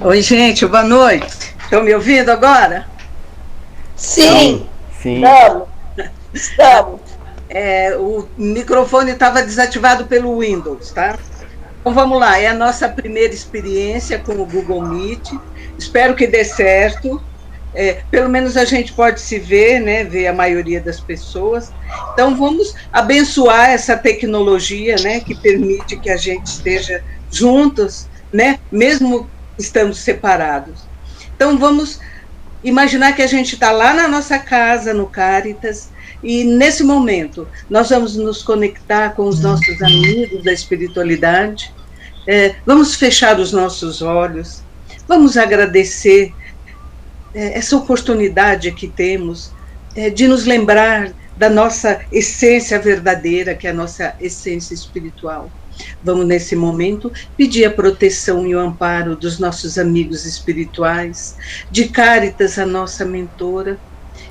Oi, gente, boa noite. Estão me ouvindo agora? Sim, Sim. estamos. O microfone estava desativado pelo Windows, tá? Então vamos lá, é a nossa primeira experiência com o Google Meet. Espero que dê certo. Pelo menos a gente pode se ver, né? Ver a maioria das pessoas. Então vamos abençoar essa tecnologia, né? Que permite que a gente esteja juntos, né? Mesmo estando separados. Então vamos imaginar que a gente está lá na nossa casa, no Caritas, e nesse momento nós vamos nos conectar com os nossos amigos da espiritualidade, vamos fechar os nossos olhos, vamos agradecer essa oportunidade que temos de nos lembrar da nossa essência verdadeira, que é a nossa essência espiritual. Vamos, nesse momento, pedir a proteção e o amparo dos nossos amigos espirituais, de Cáritas, a nossa mentora,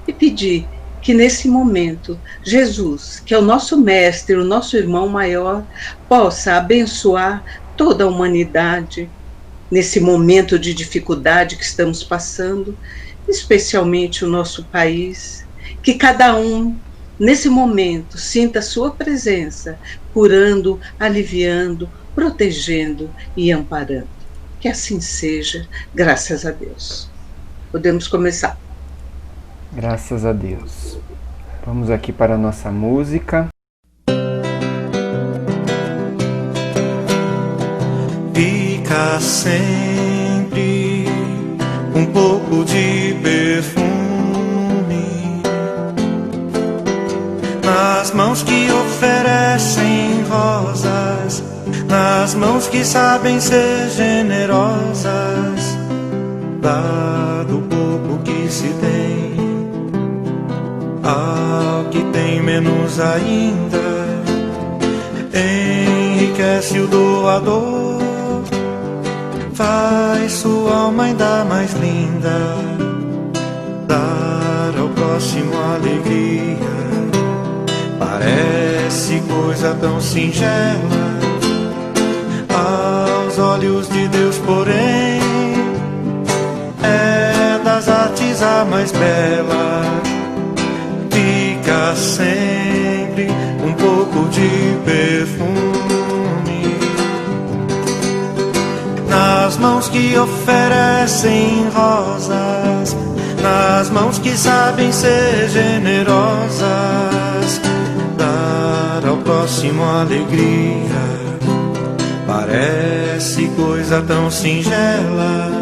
e pedir que, nesse momento, Jesus, que é o nosso mestre, o nosso irmão maior, possa abençoar toda a humanidade nesse momento de dificuldade que estamos passando, especialmente o nosso país, que cada um, nesse momento, sinta a sua presença, curando, aliviando, protegendo e amparando. Que assim seja, graças a Deus. Podemos começar. Graças a Deus. Vamos aqui para a nossa música. Fica sempre um pouco de perfume nas mãos que oferecem rosas, nas mãos que sabem ser generosas. Dá do pouco que se tem ao que tem menos ainda. Enriquece o doador, faz sua alma ainda mais linda. Dar ao próximo alegria parece coisa tão singela aos olhos de Deus, porém é das artes a mais bela. Fica sempre um pouco de perfume nas mãos que oferecem rosas, nas mãos que sabem ser generosas. Dar ao próximo alegria parece coisa tão singela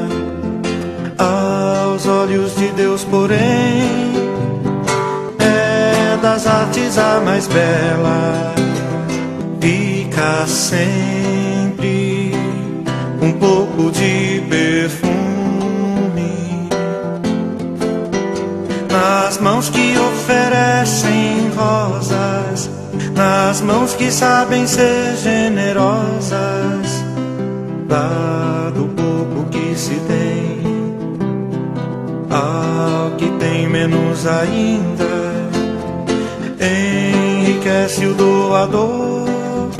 aos olhos de Deus, porém é das artes a mais bela. Fica sempre um pouco de perfume nas mãos que oferecem rosas, nas mãos que sabem ser generosas. Dá do pouco que se tem ao que tem menos ainda. Enriquece o doador,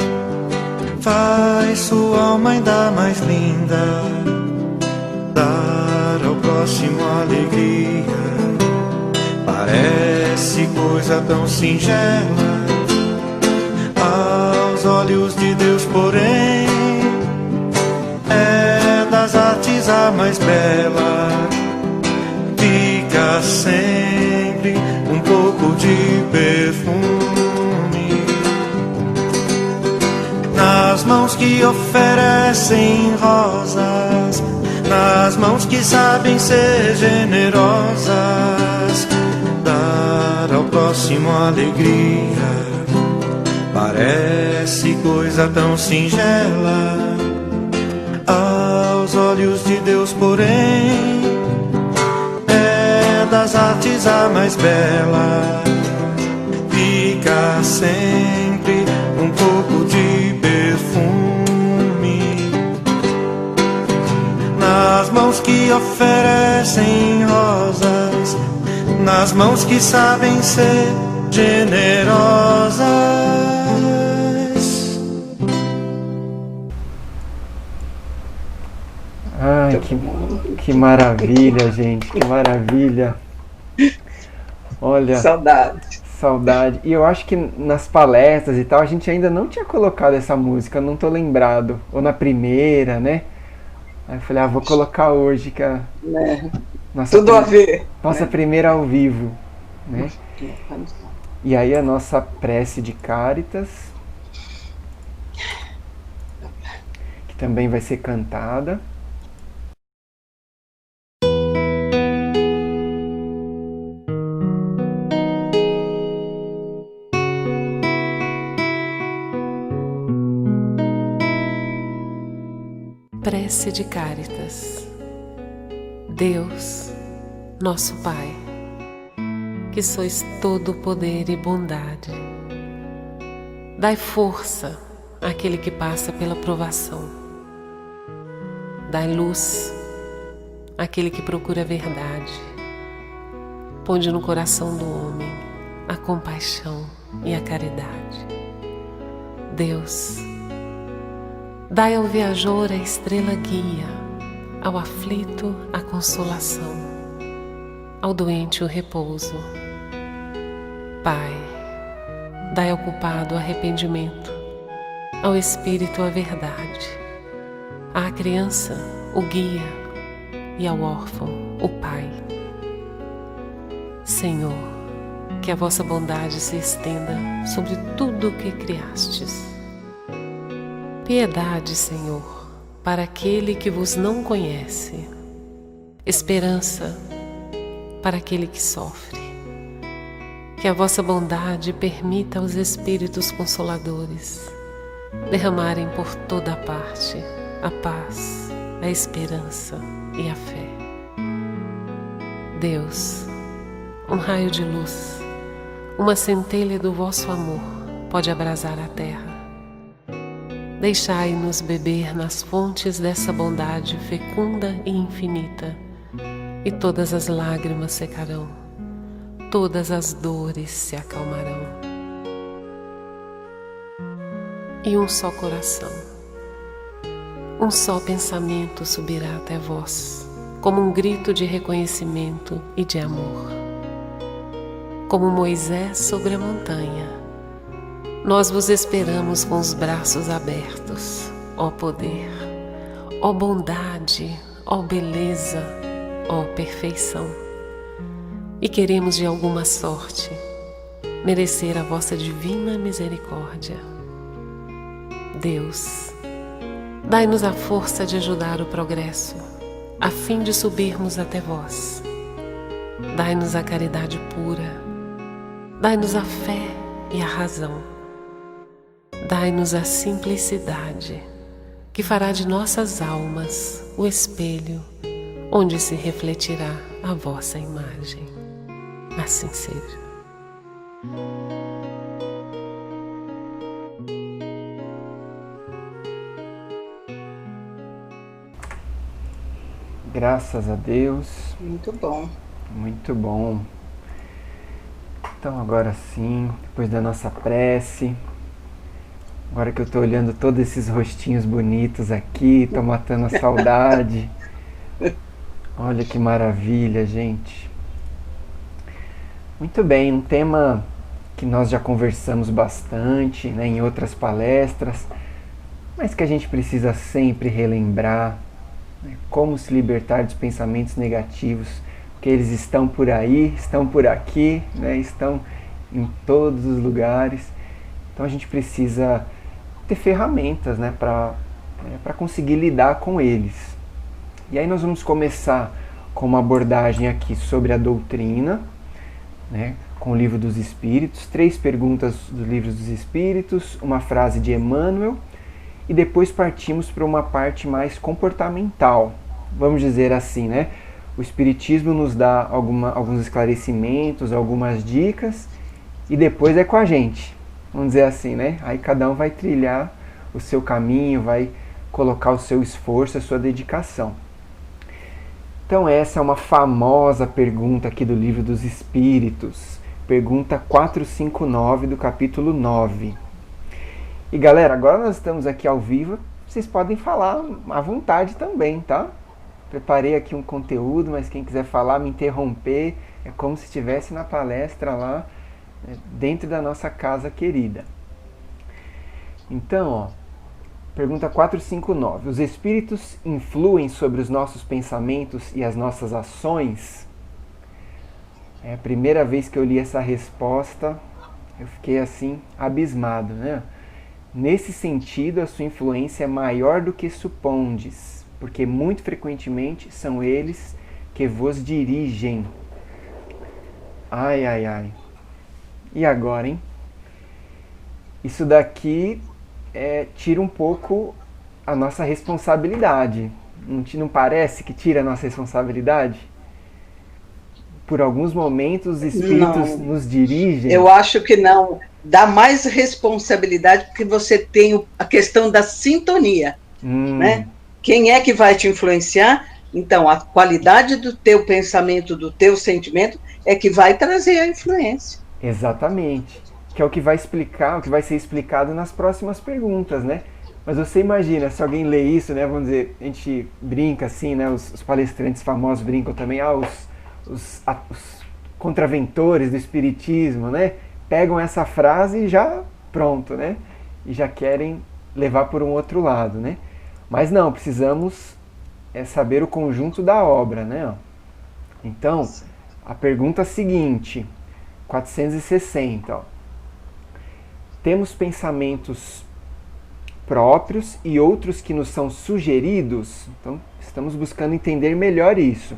faz sua alma ainda mais linda. Dar ao próximo alegria parece coisa tão singela aos olhos de Deus, porém é das artes a mais bela. Fica sempre um pouco de perfume nas mãos que oferecem rosas, nas mãos que sabem ser generosas. Dar ao próximo alegria parece coisa tão singela aos olhos de Deus, porém é das artes a mais bela. Fica sempre um pouco de perfume nas mãos que oferecem rosas, nas mãos que sabem ser generosas. Ai, Que maravilha, gente, que maravilha. Olha, Saudade. saudade. E eu acho que nas palestras e tal, a gente ainda não tinha colocado essa música, não tô lembrado. Ou na primeira, né? Aí eu falei, vou colocar hoje, que é Né? nossa, Tudo a ver. nossa primeira ao vivo, né? E aí a nossa prece de Cáritas, que também vai ser cantada. Prece de Cáritas. Deus, nosso Pai, que sois todo poder e bondade, dai força àquele que passa pela provação. Dai luz àquele que procura a verdade. Ponde no coração do homem a compaixão e a caridade. Deus, dai ao viajor a estrela guia, ao aflito a consolação, ao doente o repouso. Pai, dai ao culpado o arrependimento, ao espírito a verdade, à criança o guia e ao órfão o pai. Senhor, que a vossa bondade se estenda sobre tudo o que criastes. Piedade, Senhor, para aquele que vos não conhece. Esperança para aquele que sofre. Que a vossa bondade permita aos Espíritos Consoladores derramarem por toda a parte a paz, a esperança e a fé. Deus, um raio de luz, uma centelha do vosso amor pode abrasar a terra. Deixai-nos beber nas fontes dessa bondade fecunda e infinita, e todas as lágrimas secarão, todas as dores se acalmarão. E um só coração, um só pensamento subirá até vós, como um grito de reconhecimento e de amor. Como Moisés sobre a montanha, nós vos esperamos com os braços abertos, ó poder, ó bondade, ó beleza, ó perfeição. E queremos de alguma sorte merecer a vossa divina misericórdia. Deus, dai-nos a força de ajudar o progresso, a fim de subirmos até vós. Dai-nos a caridade pura, dai-nos a fé e a razão. Dai-nos a simplicidade, que fará de nossas almas o espelho onde se refletirá a vossa imagem. Assim seja. Graças a Deus. Muito bom. Muito bom. Então agora sim, depois da nossa prece, agora que eu estou olhando todos esses rostinhos bonitos aqui, estou matando a saudade. Olha que maravilha, gente. Muito bem, um tema que nós já conversamos bastante, né, em outras palestras, mas que a gente precisa sempre relembrar, né, como se libertar dos pensamentos negativos, porque eles estão por aí, estão por aqui, né, estão em todos os lugares. Então a gente precisa ter ferramentas, né, para conseguir lidar com eles. E aí nós vamos começar com uma abordagem aqui sobre a doutrina, né, com o Livro dos Espíritos, 3 perguntas do Livro dos Espíritos, uma frase de Emmanuel, e depois partimos para uma parte mais comportamental, vamos dizer assim, né? O Espiritismo nos dá alguns esclarecimentos, algumas dicas, e depois é com a gente, vamos dizer assim, né? Aí cada um vai trilhar o seu caminho, vai colocar o seu esforço, a sua dedicação. Então essa é uma famosa pergunta aqui do Livro dos Espíritos, pergunta 459 do capítulo 9. E galera, agora nós estamos aqui ao vivo, vocês podem falar à vontade também, tá? preparei aqui um conteúdo, mas quem quiser falar, me interromper, é como se estivesse na palestra lá, dentro da nossa casa querida. Então, ó, pergunta 459. Os espíritos influem sobre os nossos pensamentos e as nossas ações? É a primeira vez que eu li essa resposta, eu fiquei assim, abismado, né? Nesse sentido, a sua influência é maior do que supondes, porque muito frequentemente são eles que vos dirigem. Ai, ai, ai. E agora, hein? Isso daqui tira um pouco a nossa responsabilidade. Não parece que tira a nossa responsabilidade? Por alguns momentos os espíritos nos dirigem. Eu acho que não. Dá mais responsabilidade porque você tem a questão da sintonia. Né? Quem é que vai te influenciar? Então, a qualidade do teu pensamento, do teu sentimento, é que vai trazer a influência. Exatamente. Que é o que vai explicar, o que vai ser explicado nas próximas perguntas, né? Mas você imagina, se alguém lê isso, né? Vamos dizer, a gente brinca assim, né? Os palestrantes famosos brincam também, os contraventores do espiritismo, né? Pegam essa frase e já pronto, né? E já querem levar por um outro lado, né? Mas não, precisamos saber o conjunto da obra, né? Então, a pergunta seguinte, 460, ó. Temos pensamentos próprios e outros que nos são sugeridos? Então, estamos buscando entender melhor isso.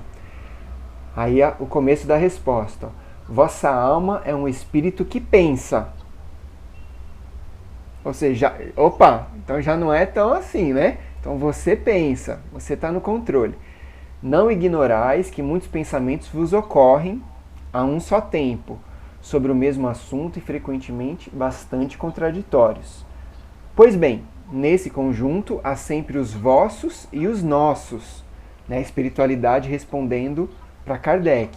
Aí o começo da resposta. Ó. Vossa alma é um espírito que pensa. Ou seja, então já não é tão assim, né? Então você pensa, você está no controle. Não ignorais que muitos pensamentos vos ocorrem a um só tempo, sobre o mesmo assunto e frequentemente bastante contraditórios. Pois bem, nesse conjunto há sempre os vossos e os nossos, né? A espiritualidade respondendo para Kardec.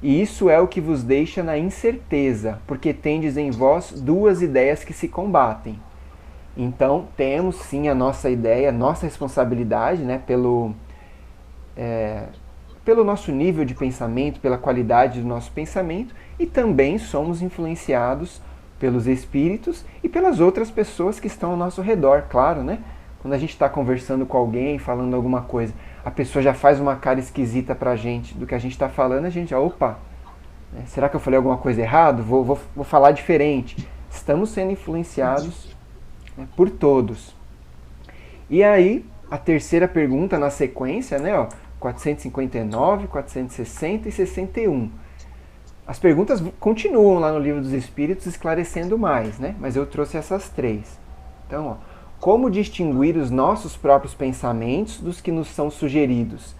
E isso é o que vos deixa na incerteza, porque tendes em vós duas ideias que se combatem. Então, temos sim a nossa ideia, nossa responsabilidade, né, pelo nosso nível de pensamento, pela qualidade do nosso pensamento, e também somos influenciados pelos espíritos e pelas outras pessoas que estão ao nosso redor, claro, né? Quando a gente está conversando com alguém, falando alguma coisa, a pessoa já faz uma cara esquisita pra gente do que a gente está falando, a gente já, será que eu falei alguma coisa errada? Vou falar diferente. Estamos sendo influenciados, né, por todos. E aí, a terceira pergunta na sequência, né, 459, 460 e 61. As perguntas continuam lá no Livro dos Espíritos esclarecendo mais, né? Mas eu trouxe essas três. Então, como distinguir os nossos próprios pensamentos dos que nos são sugeridos?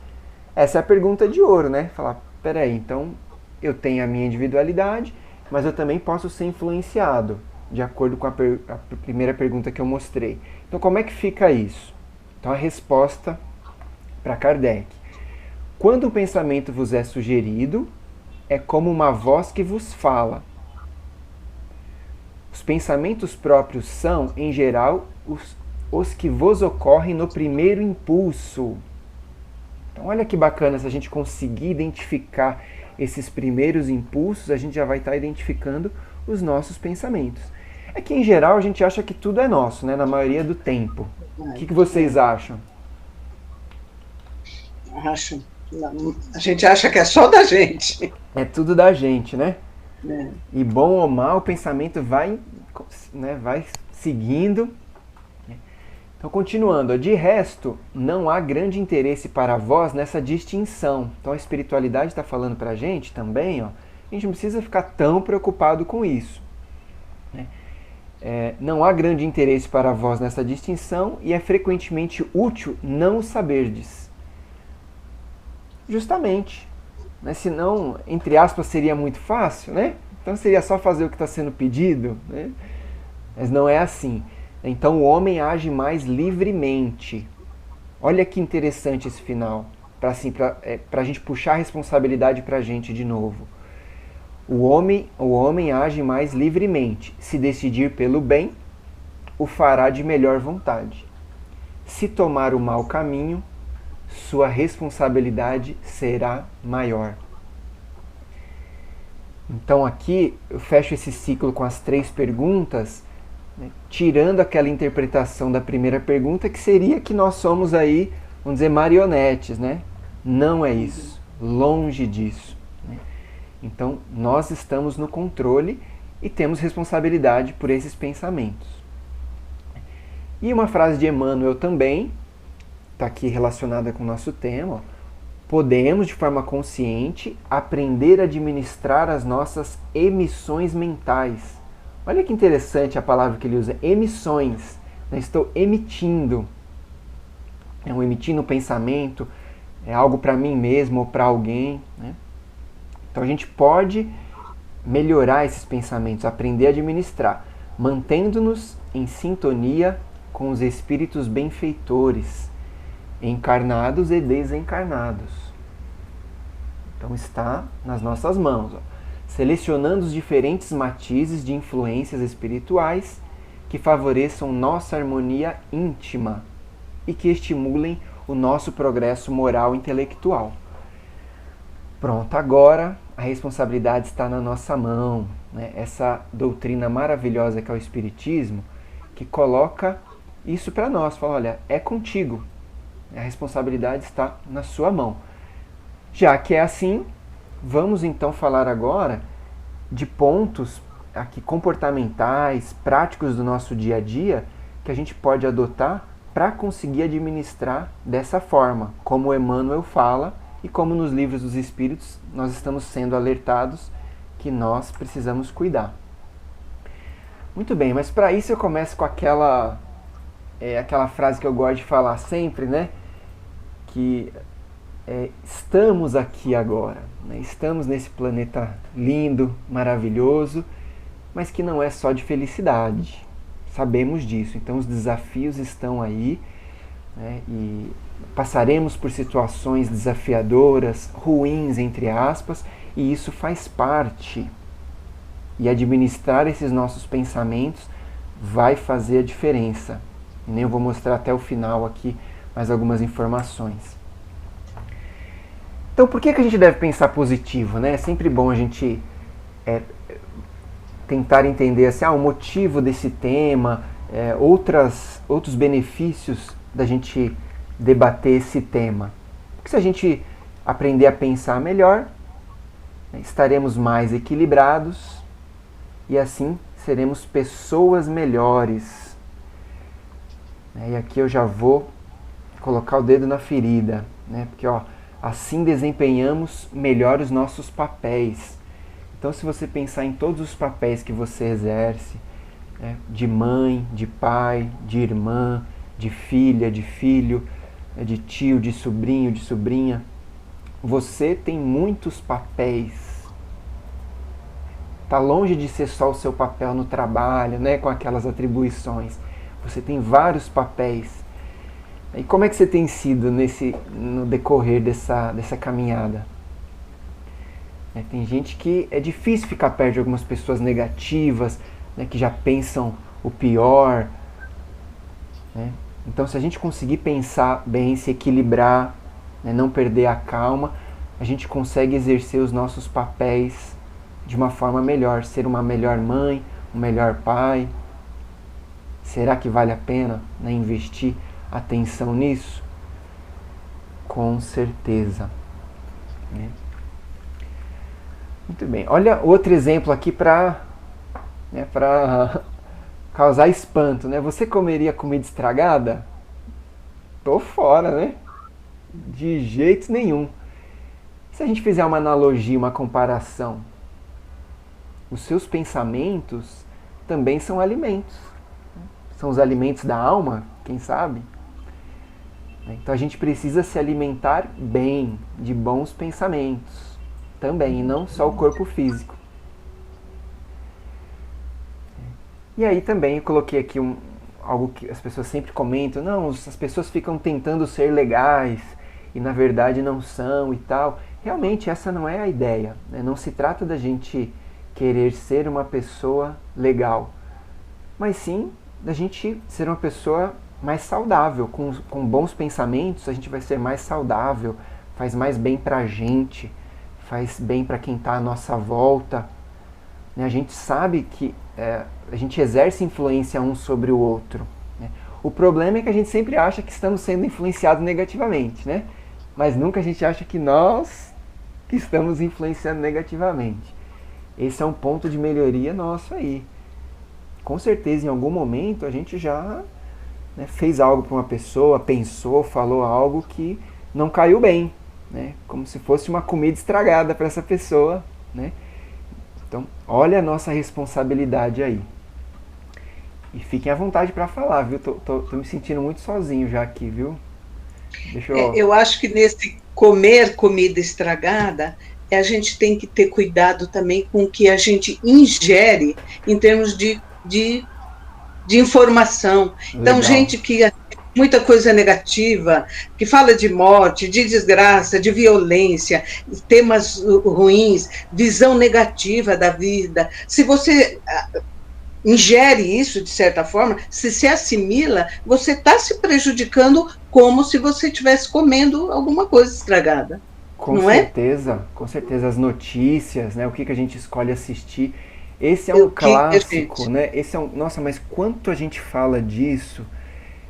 Essa é a pergunta de ouro, né? Falar, peraí, então eu tenho a minha individualidade, mas eu também posso ser influenciado, de acordo com a primeira pergunta que eu mostrei. Então, como é que fica isso? Então, a resposta para Kardec. Quando o pensamento vos é sugerido, é como uma voz que vos fala. Os pensamentos próprios são, em geral, os que vos ocorrem no primeiro impulso. Então, olha que bacana, se a gente conseguir identificar esses primeiros impulsos, a gente já vai estar identificando os nossos pensamentos. É que, em geral, a gente acha que tudo é nosso, né? Na maioria do tempo. O que vocês acham? Acho. A gente acha que é só da gente. É tudo da gente, né? É. E bom ou mal, o pensamento vai seguindo. Então, continuando. De resto, não há grande interesse para vós nessa distinção. Então, a espiritualidade está falando para a gente também, a gente não precisa ficar tão preocupado com isso. Não há grande interesse para vós nessa distinção e é frequentemente útil não o saberdes. Justamente. Né? Senão, entre aspas, seria muito fácil, né? Então seria só fazer o que está sendo pedido, né? Mas não é assim. Então o homem age mais livremente. Olha que interessante esse final, para a gente puxar a responsabilidade para a gente de novo. O homem age mais livremente. Se decidir pelo bem, o fará de melhor vontade. Se tomar o mau caminho, sua responsabilidade será maior. Então aqui eu fecho esse ciclo com as 3 perguntas, né, tirando aquela interpretação da primeira pergunta, que seria que nós somos aí, vamos dizer, marionetes, né? Não é isso, longe disso, né? Então nós estamos no controle e temos responsabilidade por esses pensamentos. E uma frase de Emmanuel também, está aqui relacionada com o nosso tema, ó. Podemos, de forma consciente, aprender a administrar as nossas emissões mentais. Olha que interessante a palavra que ele usa, emissões. Eu estou emitindo. Emitindo um pensamento, é algo para mim mesmo ou para alguém, né? Então a gente pode melhorar esses pensamentos, aprender a administrar, mantendo-nos em sintonia com os espíritos benfeitores, encarnados e desencarnados. Então está nas nossas mãos, ó, selecionando os diferentes matizes de influências espirituais que favoreçam nossa harmonia íntima e que estimulem o nosso progresso moral e intelectual. Pronto, agora a responsabilidade está na nossa mão, né? Essa doutrina maravilhosa que é o Espiritismo, que coloca isso para nós, fala, olha, é contigo. A responsabilidade está na sua mão. Já que é assim, vamos então falar agora de pontos aqui comportamentais, práticos do nosso dia a dia, que a gente pode adotar para conseguir administrar dessa forma, como Emmanuel fala e como nos livros dos Espíritos nós estamos sendo alertados que nós precisamos cuidar. Muito bem, mas para isso eu começo com aquela frase que eu gosto de falar sempre, né? Que estamos aqui agora, né? Estamos nesse planeta lindo, maravilhoso, mas que não é só de felicidade. Sabemos disso, então os desafios estão aí, né? E passaremos por situações desafiadoras, ruins, entre aspas, e isso faz parte. E administrar esses nossos pensamentos vai fazer a diferença. E nem eu vou mostrar até o final aqui mais algumas informações. Então, por que a gente deve pensar positivo, né? É sempre bom a gente tentar entender assim, o motivo desse tema, outros benefícios da gente debater esse tema. Porque se a gente aprender a pensar melhor, né, estaremos mais equilibrados e assim seremos pessoas melhores. E aqui eu já vou colocar o dedo na ferida, né? Porque assim desempenhamos melhor os nossos papéis. Então, se você pensar em todos os papéis que você exerce, né, de mãe, de pai, de irmã, de filha, de filho, de tio, de sobrinho, de sobrinha, você tem muitos papéis. Está longe de ser só o seu papel no trabalho, né, com aquelas atribuições. Você tem vários papéis. E como é que você tem sido no decorrer dessa caminhada? Tem gente que é difícil ficar perto de algumas pessoas negativas, né, que já pensam o pior, né? Então, se a gente conseguir pensar bem, se equilibrar, né, não perder a calma, a gente consegue exercer os nossos papéis de uma forma melhor, ser uma melhor mãe, um melhor pai. Será que vale a pena, né, investir atenção nisso? Com certeza, né? Muito bem. Olha outro exemplo aqui para causar espanto, né? Você comeria comida estragada? Tô fora, né? De jeito nenhum. Se a gente fizer uma analogia, uma comparação, os seus pensamentos também são alimentos. São os alimentos da alma, quem sabe? Então a gente precisa se alimentar bem, de bons pensamentos também, e não só o corpo físico. E aí também eu coloquei aqui algo que as pessoas sempre comentam, não, as pessoas ficam tentando ser legais e na verdade não são e tal. Realmente essa não é a ideia, né? Não se trata da gente querer ser uma pessoa legal, mas sim da gente ser uma pessoa mais saudável. Com bons pensamentos a gente vai ser mais saudável, faz mais bem pra gente, faz bem para quem está à nossa volta. Né? A gente sabe que a gente exerce influência um sobre o outro. Né? O problema é que a gente sempre acha que estamos sendo influenciados negativamente, né? Mas nunca a gente acha que nós que estamos influenciando negativamente. Esse é um ponto de melhoria nosso aí. Com certeza, em algum momento, a gente já, né, fez algo para uma pessoa, pensou, falou algo que não caiu bem, né? Como se fosse uma comida estragada para essa pessoa, né? Então, olha a nossa responsabilidade aí. E fiquem à vontade para falar, viu? Tô me sentindo muito sozinho já aqui, viu? Deixa eu... Eu acho que nesse comer comida estragada, a gente tem que ter cuidado também com o que a gente ingere em termos de informação. Então, Legal. gente que muita coisa negativa, que fala de morte, de desgraça, de violência, temas ruins, visão negativa da vida. Se você ingere isso, de certa forma, se assimila, você está se prejudicando como se você estivesse comendo alguma coisa estragada. Com certeza, com certeza. As notícias, né? O que a gente escolhe assistir. Esse é um clássico, né? Nossa, mas quanto a gente fala disso,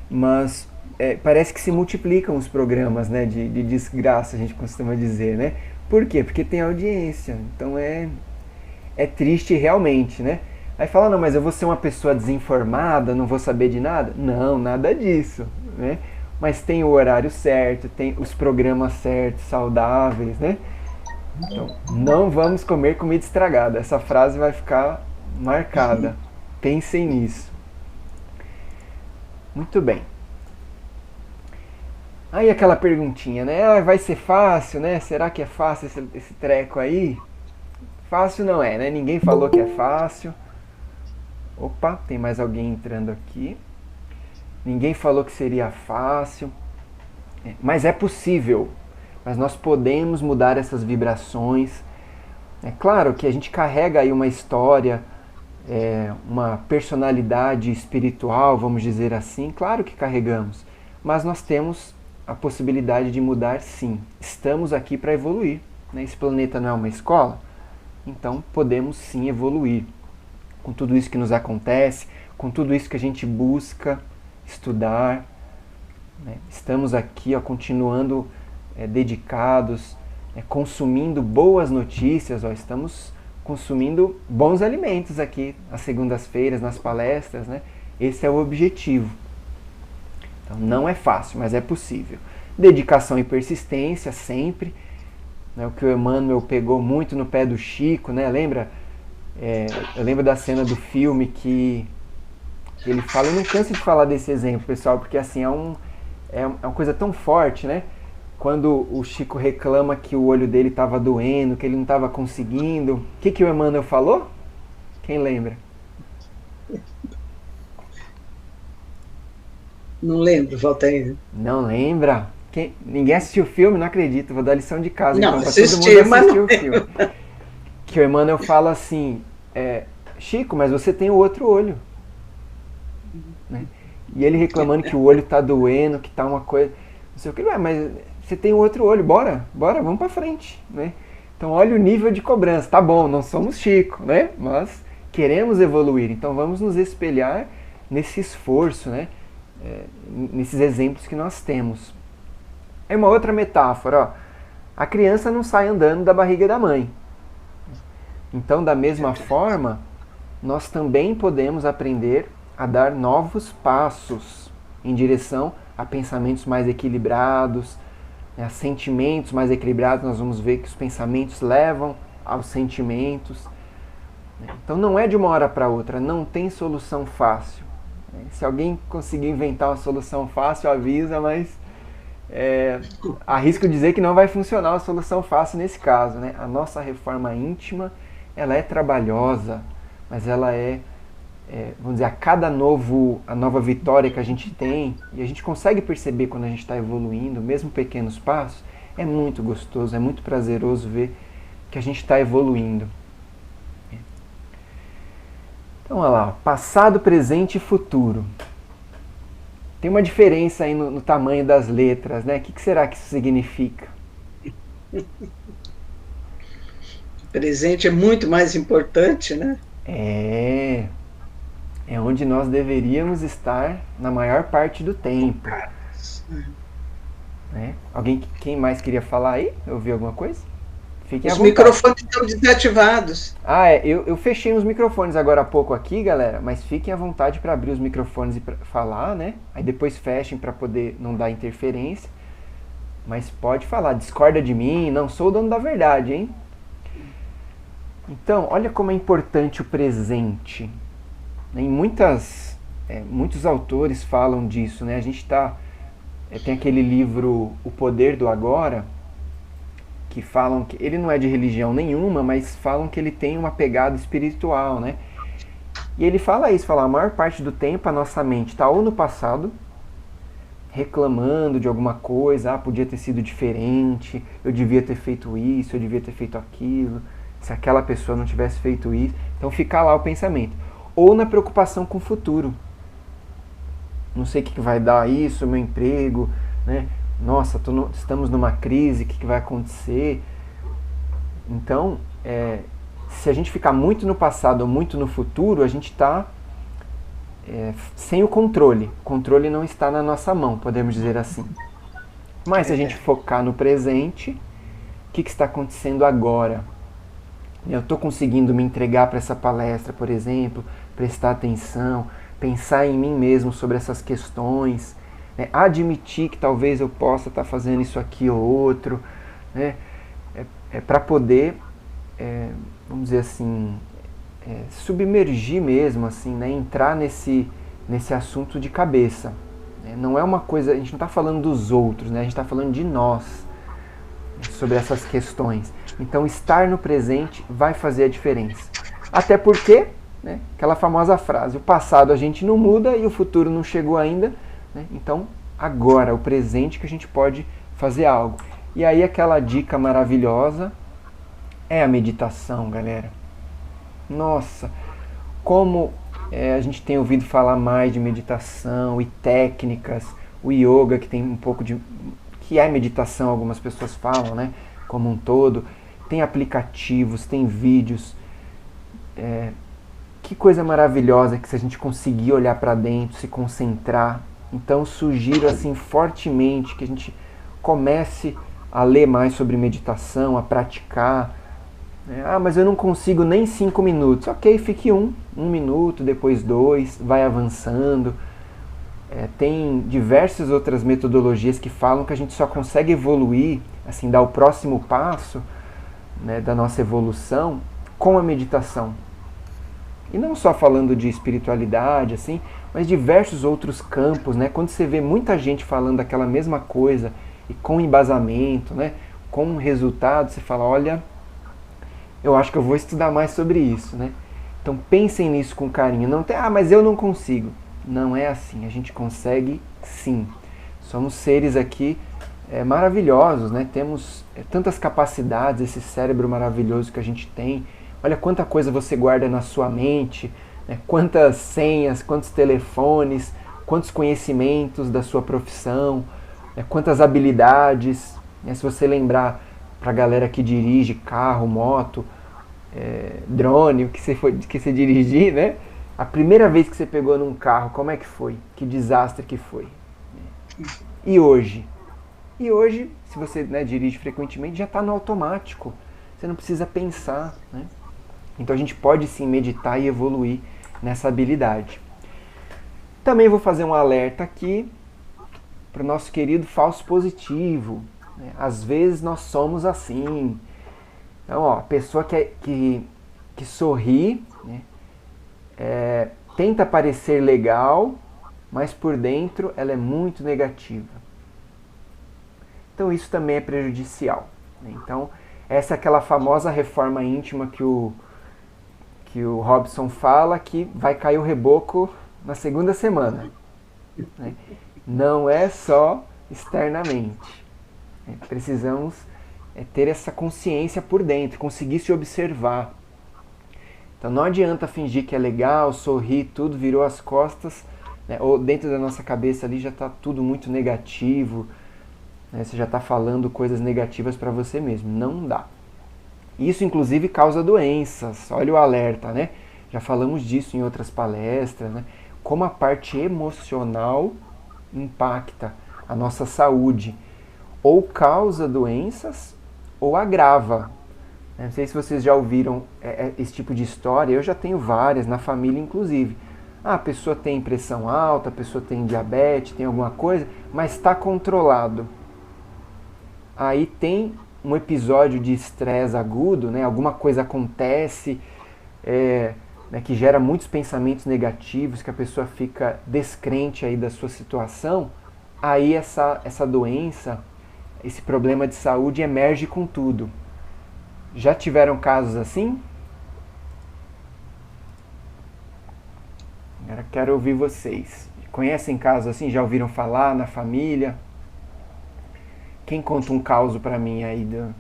mas parece que se multiplicam os programas, né? De desgraça, a gente costuma dizer, né? Por quê? Porque tem audiência. Então é triste realmente, né? Aí fala, não, mas eu vou ser uma pessoa desinformada, não vou saber de nada? Não, nada disso, né? Mas tem o horário certo, tem os programas certos, saudáveis, né? Então, não vamos comer comida estragada. Essa frase vai ficar marcada. Pensem nisso. Muito bem. Aí aquela perguntinha, né? Vai ser fácil, né? Será que é fácil esse treco aí? Fácil não é, né? Ninguém falou que é fácil. Opa, tem mais alguém entrando aqui. Ninguém falou que seria fácil. Mas é possível. Mas nós podemos mudar essas vibrações. É claro que a gente carrega aí uma história, uma personalidade espiritual, vamos dizer assim. Claro que carregamos. Mas nós temos a possibilidade de mudar, sim. Estamos aqui para evoluir. Né? Esse planeta não é uma escola? Então podemos sim evoluir. Com tudo isso que nos acontece, com tudo isso que a gente busca estudar. Né? Estamos aqui, continuando dedicados, consumindo boas notícias, estamos consumindo bons alimentos aqui às segundas-feiras, nas palestras, né? Esse é o objetivo. Então não é fácil, mas é possível. Dedicação e persistência sempre, né? O que o Emmanuel pegou muito no pé do Chico, né? Lembra? Eu lembro da cena do filme que ele fala, eu não canso de falar desse exemplo, pessoal, porque assim, é uma coisa tão forte, né? Quando o Chico reclama que o olho dele estava doendo, que ele não estava conseguindo, o que o Emmanuel falou? Quem lembra? Não lembro, volta aí. Não lembra? Ninguém assistiu o filme? Não acredito, vou dar lição de casa. Não, então, assisti, todo mundo assistiu o filme. Que o Emmanuel fala assim, Chico, mas você tem o outro olho. Né? E ele reclamando que o olho está doendo, que está uma coisa... Não sei o que, mas você tem o outro olho, bora, vamos para frente. Né? Então olha o nível de cobrança. Tá bom, não somos Chico, né? Mas queremos evoluir. Então vamos nos espelhar nesse esforço, né? Nesses exemplos que nós temos. É uma outra metáfora. A criança não sai andando da barriga da mãe. Então, da mesma forma, nós também podemos aprender a dar novos passos em direção a pensamentos mais equilibrados, a sentimentos mais equilibrados. Nós vamos ver que os pensamentos levam aos sentimentos. Então não é de uma hora para outra, não tem solução fácil. Se alguém conseguir inventar uma solução fácil, avisa, mas arrisco dizer que não vai funcionar uma solução fácil nesse caso. Né? A nossa reforma íntima, ela é trabalhosa, mas ela vamos dizer, a nova vitória que a gente tem, e a gente consegue perceber quando a gente está evoluindo, mesmo pequenos passos, é muito gostoso, é muito prazeroso ver que a gente está evoluindo. Então, olha lá, passado, presente e futuro. Tem uma diferença aí no tamanho das letras, né? O que será que isso significa? Presente é muito mais importante, né? É onde nós deveríamos estar na maior parte do tempo. Né? Quem mais queria falar aí? Eu vi alguma coisa? Fiquem à Os vontade. microfones estão desativados. Eu fechei os microfones agora há pouco aqui, galera, mas fiquem à vontade para abrir os microfones e pra falar, né? Aí depois fechem para poder não dar interferência. Mas pode falar, discorda de mim, não sou o dono da verdade, hein? Então, olha como é importante o presente. Muitos autores falam disso, né? A gente tem aquele livro O Poder do Agora, que falam que ele não é de religião nenhuma, mas falam que ele tem uma pegada espiritual, né? E ele fala isso, a maior parte do tempo a nossa mente está ou no passado, reclamando de alguma coisa, podia ter sido diferente, eu devia ter feito isso, eu devia ter feito aquilo, se aquela pessoa não tivesse feito isso. Então fica lá o pensamento. Ou na preocupação com o futuro. Não sei o que vai dar isso, meu emprego, né? Nossa, estamos numa crise, o que vai acontecer? Então, se a gente ficar muito no passado ou muito no futuro, a gente está sem o controle. O controle não está na nossa mão, podemos dizer assim. Mas se a gente focar no presente, o que está acontecendo agora? Eu estou conseguindo me entregar para essa palestra, por exemplo, prestar atenção, pensar em mim mesmo sobre essas questões, né? Admitir que talvez eu possa estar fazendo isso aqui ou outro, né? Para poder, vamos dizer assim, submergir mesmo, assim, né? Entrar nesse assunto de cabeça. Né? Não é uma coisa, a gente não está falando dos outros, né? A gente está falando de nós, sobre essas questões. Então, estar no presente vai fazer a diferença. Até porque, né, aquela famosa frase, o passado a gente não muda e o futuro não chegou ainda. Né? Então, agora, o presente que a gente pode fazer algo. E aí, aquela dica maravilhosa é a meditação, galera. Nossa, como a gente tem ouvido falar mais de meditação e técnicas, o yoga, que tem um pouco de... que é meditação, algumas pessoas falam, né? Como um todo. Tem aplicativos, tem vídeos. Que coisa maravilhosa que se a gente conseguir olhar para dentro, se concentrar. Então sugiro assim fortemente que a gente comece a ler mais sobre meditação, a praticar. Mas eu não consigo nem 5 minutos. Ok, fique 1 minuto, depois 2, vai avançando. Tem diversas outras metodologias que falam que a gente só consegue evoluir, assim, dar o próximo passo, né, da nossa evolução com a meditação. E não só falando de espiritualidade, assim, mas diversos outros campos, né? Quando você vê muita gente falando aquela mesma coisa e com embasamento, né, com resultado, você fala, olha, eu acho que eu vou estudar mais sobre isso, né? Então pensem nisso com carinho. Não tem, mas eu não consigo. Não é assim, a gente consegue sim. Somos seres aqui maravilhosos, né? Temos tantas capacidades, esse cérebro maravilhoso que a gente tem. Olha quanta coisa você guarda na sua mente, né? Quantas senhas, quantos telefones, quantos conhecimentos da sua profissão, né? Quantas habilidades. Né? Se você lembrar para a galera que dirige carro, moto, drone, o que você dirigir, né? A primeira vez que você pegou num carro, como é que foi? Que desastre que foi? E hoje? E hoje, se você, né, dirige frequentemente, já está no automático. Você não precisa pensar, né? Então a gente pode sim meditar e evoluir nessa habilidade. Também vou fazer um alerta aqui para o nosso querido falso positivo. Né? Às vezes nós somos assim. Então, a pessoa que sorri, né? Tenta parecer legal, mas por dentro ela é muito negativa. Então isso também é prejudicial. Né? Então essa é aquela famosa reforma íntima que o Robson fala, que vai cair o reboco na segunda semana. Né? Não é só externamente. Precisamos ter essa consciência por dentro, conseguir se observar. Então não adianta fingir que é legal, sorrir, tudo, virou as costas, né? Ou dentro da nossa cabeça ali já está tudo muito negativo, né? Você já está falando coisas negativas para você mesmo. Não dá. Isso, inclusive, causa doenças. Olha o alerta, né? Já falamos disso em outras palestras, né? Como a parte emocional impacta a nossa saúde. Ou causa doenças, ou agrava. Não sei se vocês já ouviram esse tipo de história. Eu já tenho várias, na família inclusive. A pessoa tem pressão alta, a pessoa tem diabetes, tem alguma coisa, mas está controlado. Aí tem um episódio de estresse agudo, né? Alguma coisa acontece né, que gera muitos pensamentos negativos, que a pessoa fica descrente aí da sua situação, aí essa doença, esse problema de saúde emerge com tudo. Já tiveram casos assim? Agora quero ouvir vocês. Conhecem casos assim? Já ouviram falar na família? Quem conta um caos pra mim aí? Não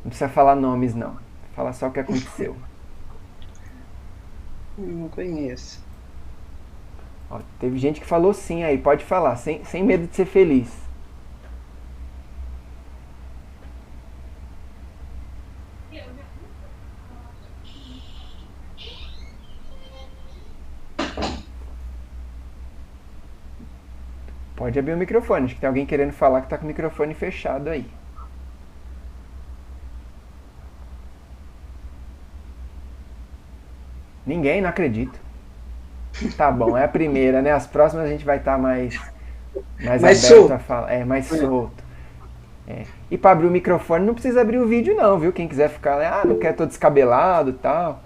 precisa falar nomes, não. Fala só o que aconteceu. Não conheço. Ó, teve gente que falou sim aí. Pode falar, sem medo de ser feliz. Pode abrir o microfone. Acho que tem alguém querendo falar que tá com o microfone fechado aí. Ninguém, não acredito. Tá bom, é a primeira, né? As próximas a gente vai estar mais aberto solto. a falar. Mais solto. E para abrir o microfone não precisa abrir o vídeo não, viu? Quem quiser ficar lá, não quer todo descabelado e tal.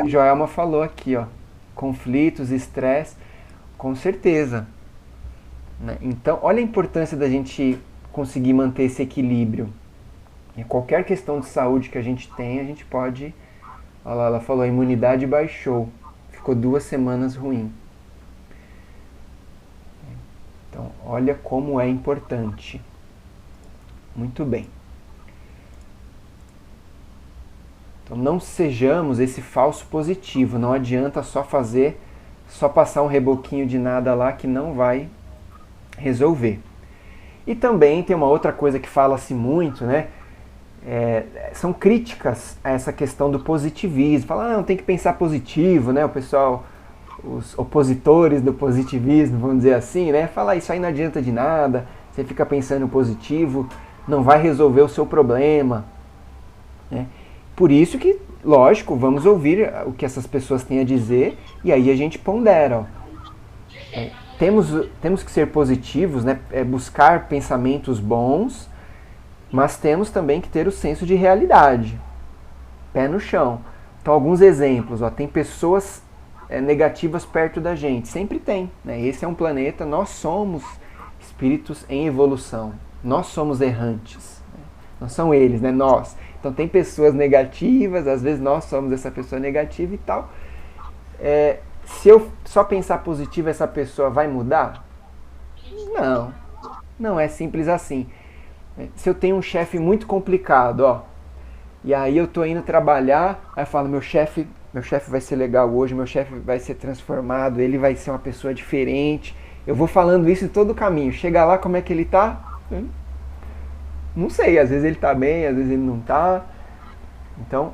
Joelma falou aqui, ó. Conflitos, estresse. Com certeza. Né? Então, olha a importância da gente conseguir manter esse equilíbrio. E qualquer questão de saúde que a gente tem, a gente pode... Olha lá, ela falou, a imunidade baixou. Ficou 2 semanas ruim. Então, olha como é importante. Muito bem. Então, não sejamos esse falso positivo. Não adianta só passar um reboquinho de nada lá que não vai resolver. E também tem uma outra coisa que fala-se muito, né? São críticas a essa questão do positivismo. Fala, não, tem que pensar positivo, né? O pessoal, os opositores do positivismo, vamos dizer assim, né? Fala, isso aí não adianta de nada, você fica pensando positivo, não vai resolver o seu problema. Né? Por isso que, lógico, vamos ouvir o que essas pessoas têm a dizer e aí a gente pondera. Temos que ser positivos, né? Buscar pensamentos bons, mas temos também que ter o senso de realidade. Pé no chão. Então, alguns exemplos. Tem pessoas negativas perto da gente. Sempre tem. Né? Esse é um planeta, nós somos espíritos em evolução. Nós somos errantes. Né? Não são eles, né? Nós. Então tem pessoas negativas, às vezes nós somos essa pessoa negativa e tal. Se eu só pensar positivo, essa pessoa vai mudar? Não. Não é simples assim. Se eu tenho um chefe muito complicado, e aí eu tô indo trabalhar, aí eu falo, meu chefe vai ser legal hoje, meu chefe vai ser transformado, ele vai ser uma pessoa diferente. Eu vou falando isso em todo o caminho. Chega lá, como é que ele tá? Não sei, às vezes ele tá bem, às vezes ele não tá. Então,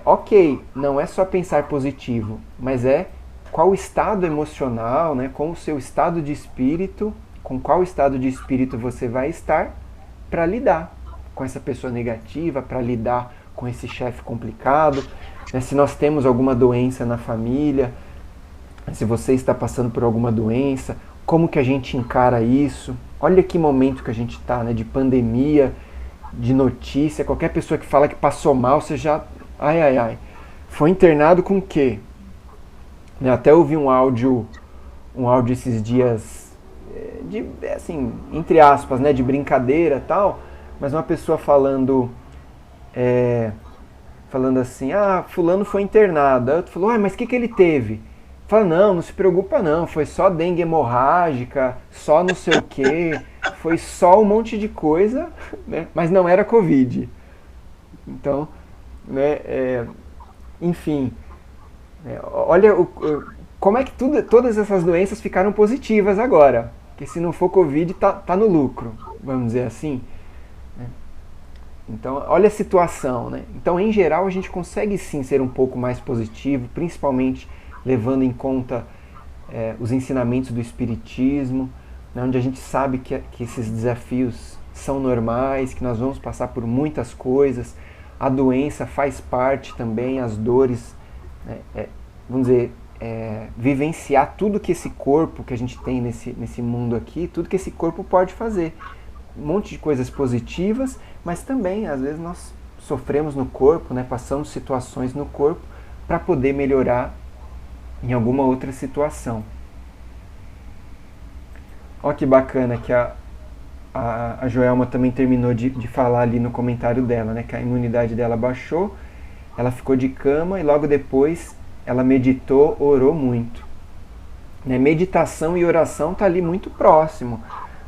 ok, não é só pensar positivo, mas qual o estado emocional, né, com o seu estado de espírito, com qual estado de espírito você vai estar para lidar com essa pessoa negativa, para lidar com esse chefe complicado, né, se nós temos alguma doença na família, se você está passando por alguma doença, como que a gente encara isso? Olha que momento que a gente está, né, de pandemia, de notícia, qualquer pessoa que fala que passou mal, você já... Ai. Foi internado com o quê? Até ouvi um áudio esses dias, assim, entre aspas, né, de brincadeira e tal, mas uma pessoa falando assim, fulano foi internado. Aí outro falou, mas o que ele teve? Fala, não se preocupa não, foi só dengue hemorrágica, só não sei o quê, foi só um monte de coisa, né? Mas não era Covid. Então, né, enfim, olha como é que todas essas doenças ficaram positivas agora? Porque se não for Covid, tá no lucro, vamos dizer assim. Então, olha a situação, né? Então, em geral, a gente consegue sim ser um pouco mais positivo, principalmente levando em conta os ensinamentos do Espiritismo, né, onde a gente sabe que esses desafios são normais, que nós vamos passar por muitas coisas, a doença faz parte também, as dores, vamos dizer, vivenciar tudo que esse corpo que a gente tem nesse mundo aqui, tudo que esse corpo pode fazer. Um monte de coisas positivas, mas também, às vezes, nós sofremos no corpo, né, passamos situações no corpo para poder melhorar em alguma outra situação. Olha que bacana que a Joelma também terminou de falar ali no comentário dela, né, que a imunidade dela baixou, ela ficou de cama e logo depois ela meditou, orou muito. Né, meditação e oração tá ali muito próximo,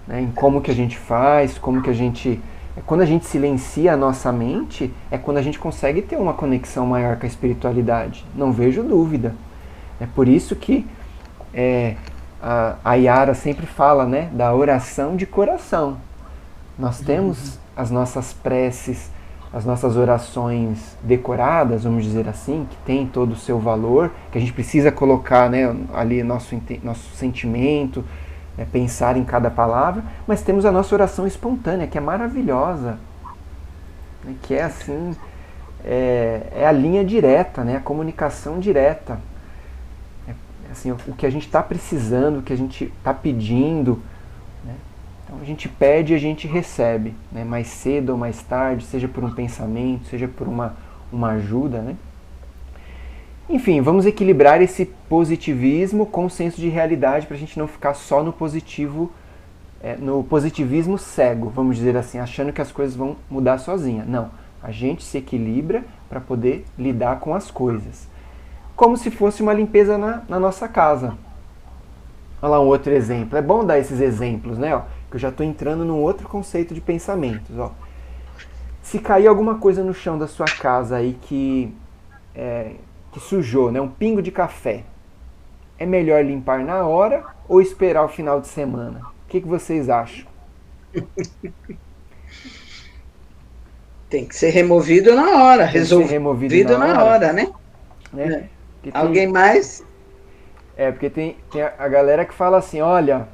né, em como que a gente faz, como que a gente... Quando a gente silencia a nossa mente, é quando a gente consegue ter uma conexão maior com a espiritualidade. Não vejo dúvida. É por isso que a Yara sempre fala, né, da oração de coração. Nós temos as nossas preces, as nossas orações decoradas, vamos dizer assim, que tem todo o seu valor, que a gente precisa colocar, né, ali nosso sentimento, pensar em cada palavra, mas temos a nossa oração espontânea, que é maravilhosa, né, que é assim, é a linha direta, né, a comunicação direta. Assim, o que a gente está precisando, o que a gente está pedindo, né? Então a gente pede e a gente recebe, né? Mais cedo ou mais tarde, seja por um pensamento, seja por uma ajuda, né? Enfim, vamos equilibrar esse positivismo com o senso de realidade para a gente não ficar só no positivismo cego, vamos dizer assim, achando que as coisas vão mudar sozinha. Não, a gente se equilibra para poder lidar com as coisas. Como se fosse uma limpeza na nossa casa. Olha lá um outro exemplo. É bom dar esses exemplos, né? Ó, que eu já estou entrando num outro conceito de pensamentos. Ó. Se cair alguma coisa no chão da sua casa aí que sujou, né? Um pingo de café, é melhor limpar na hora ou esperar o final de semana? O que vocês acham? Tem que ser removido na hora, resolvido na hora, né? Alguém mais? Porque tem a galera que fala assim, olha,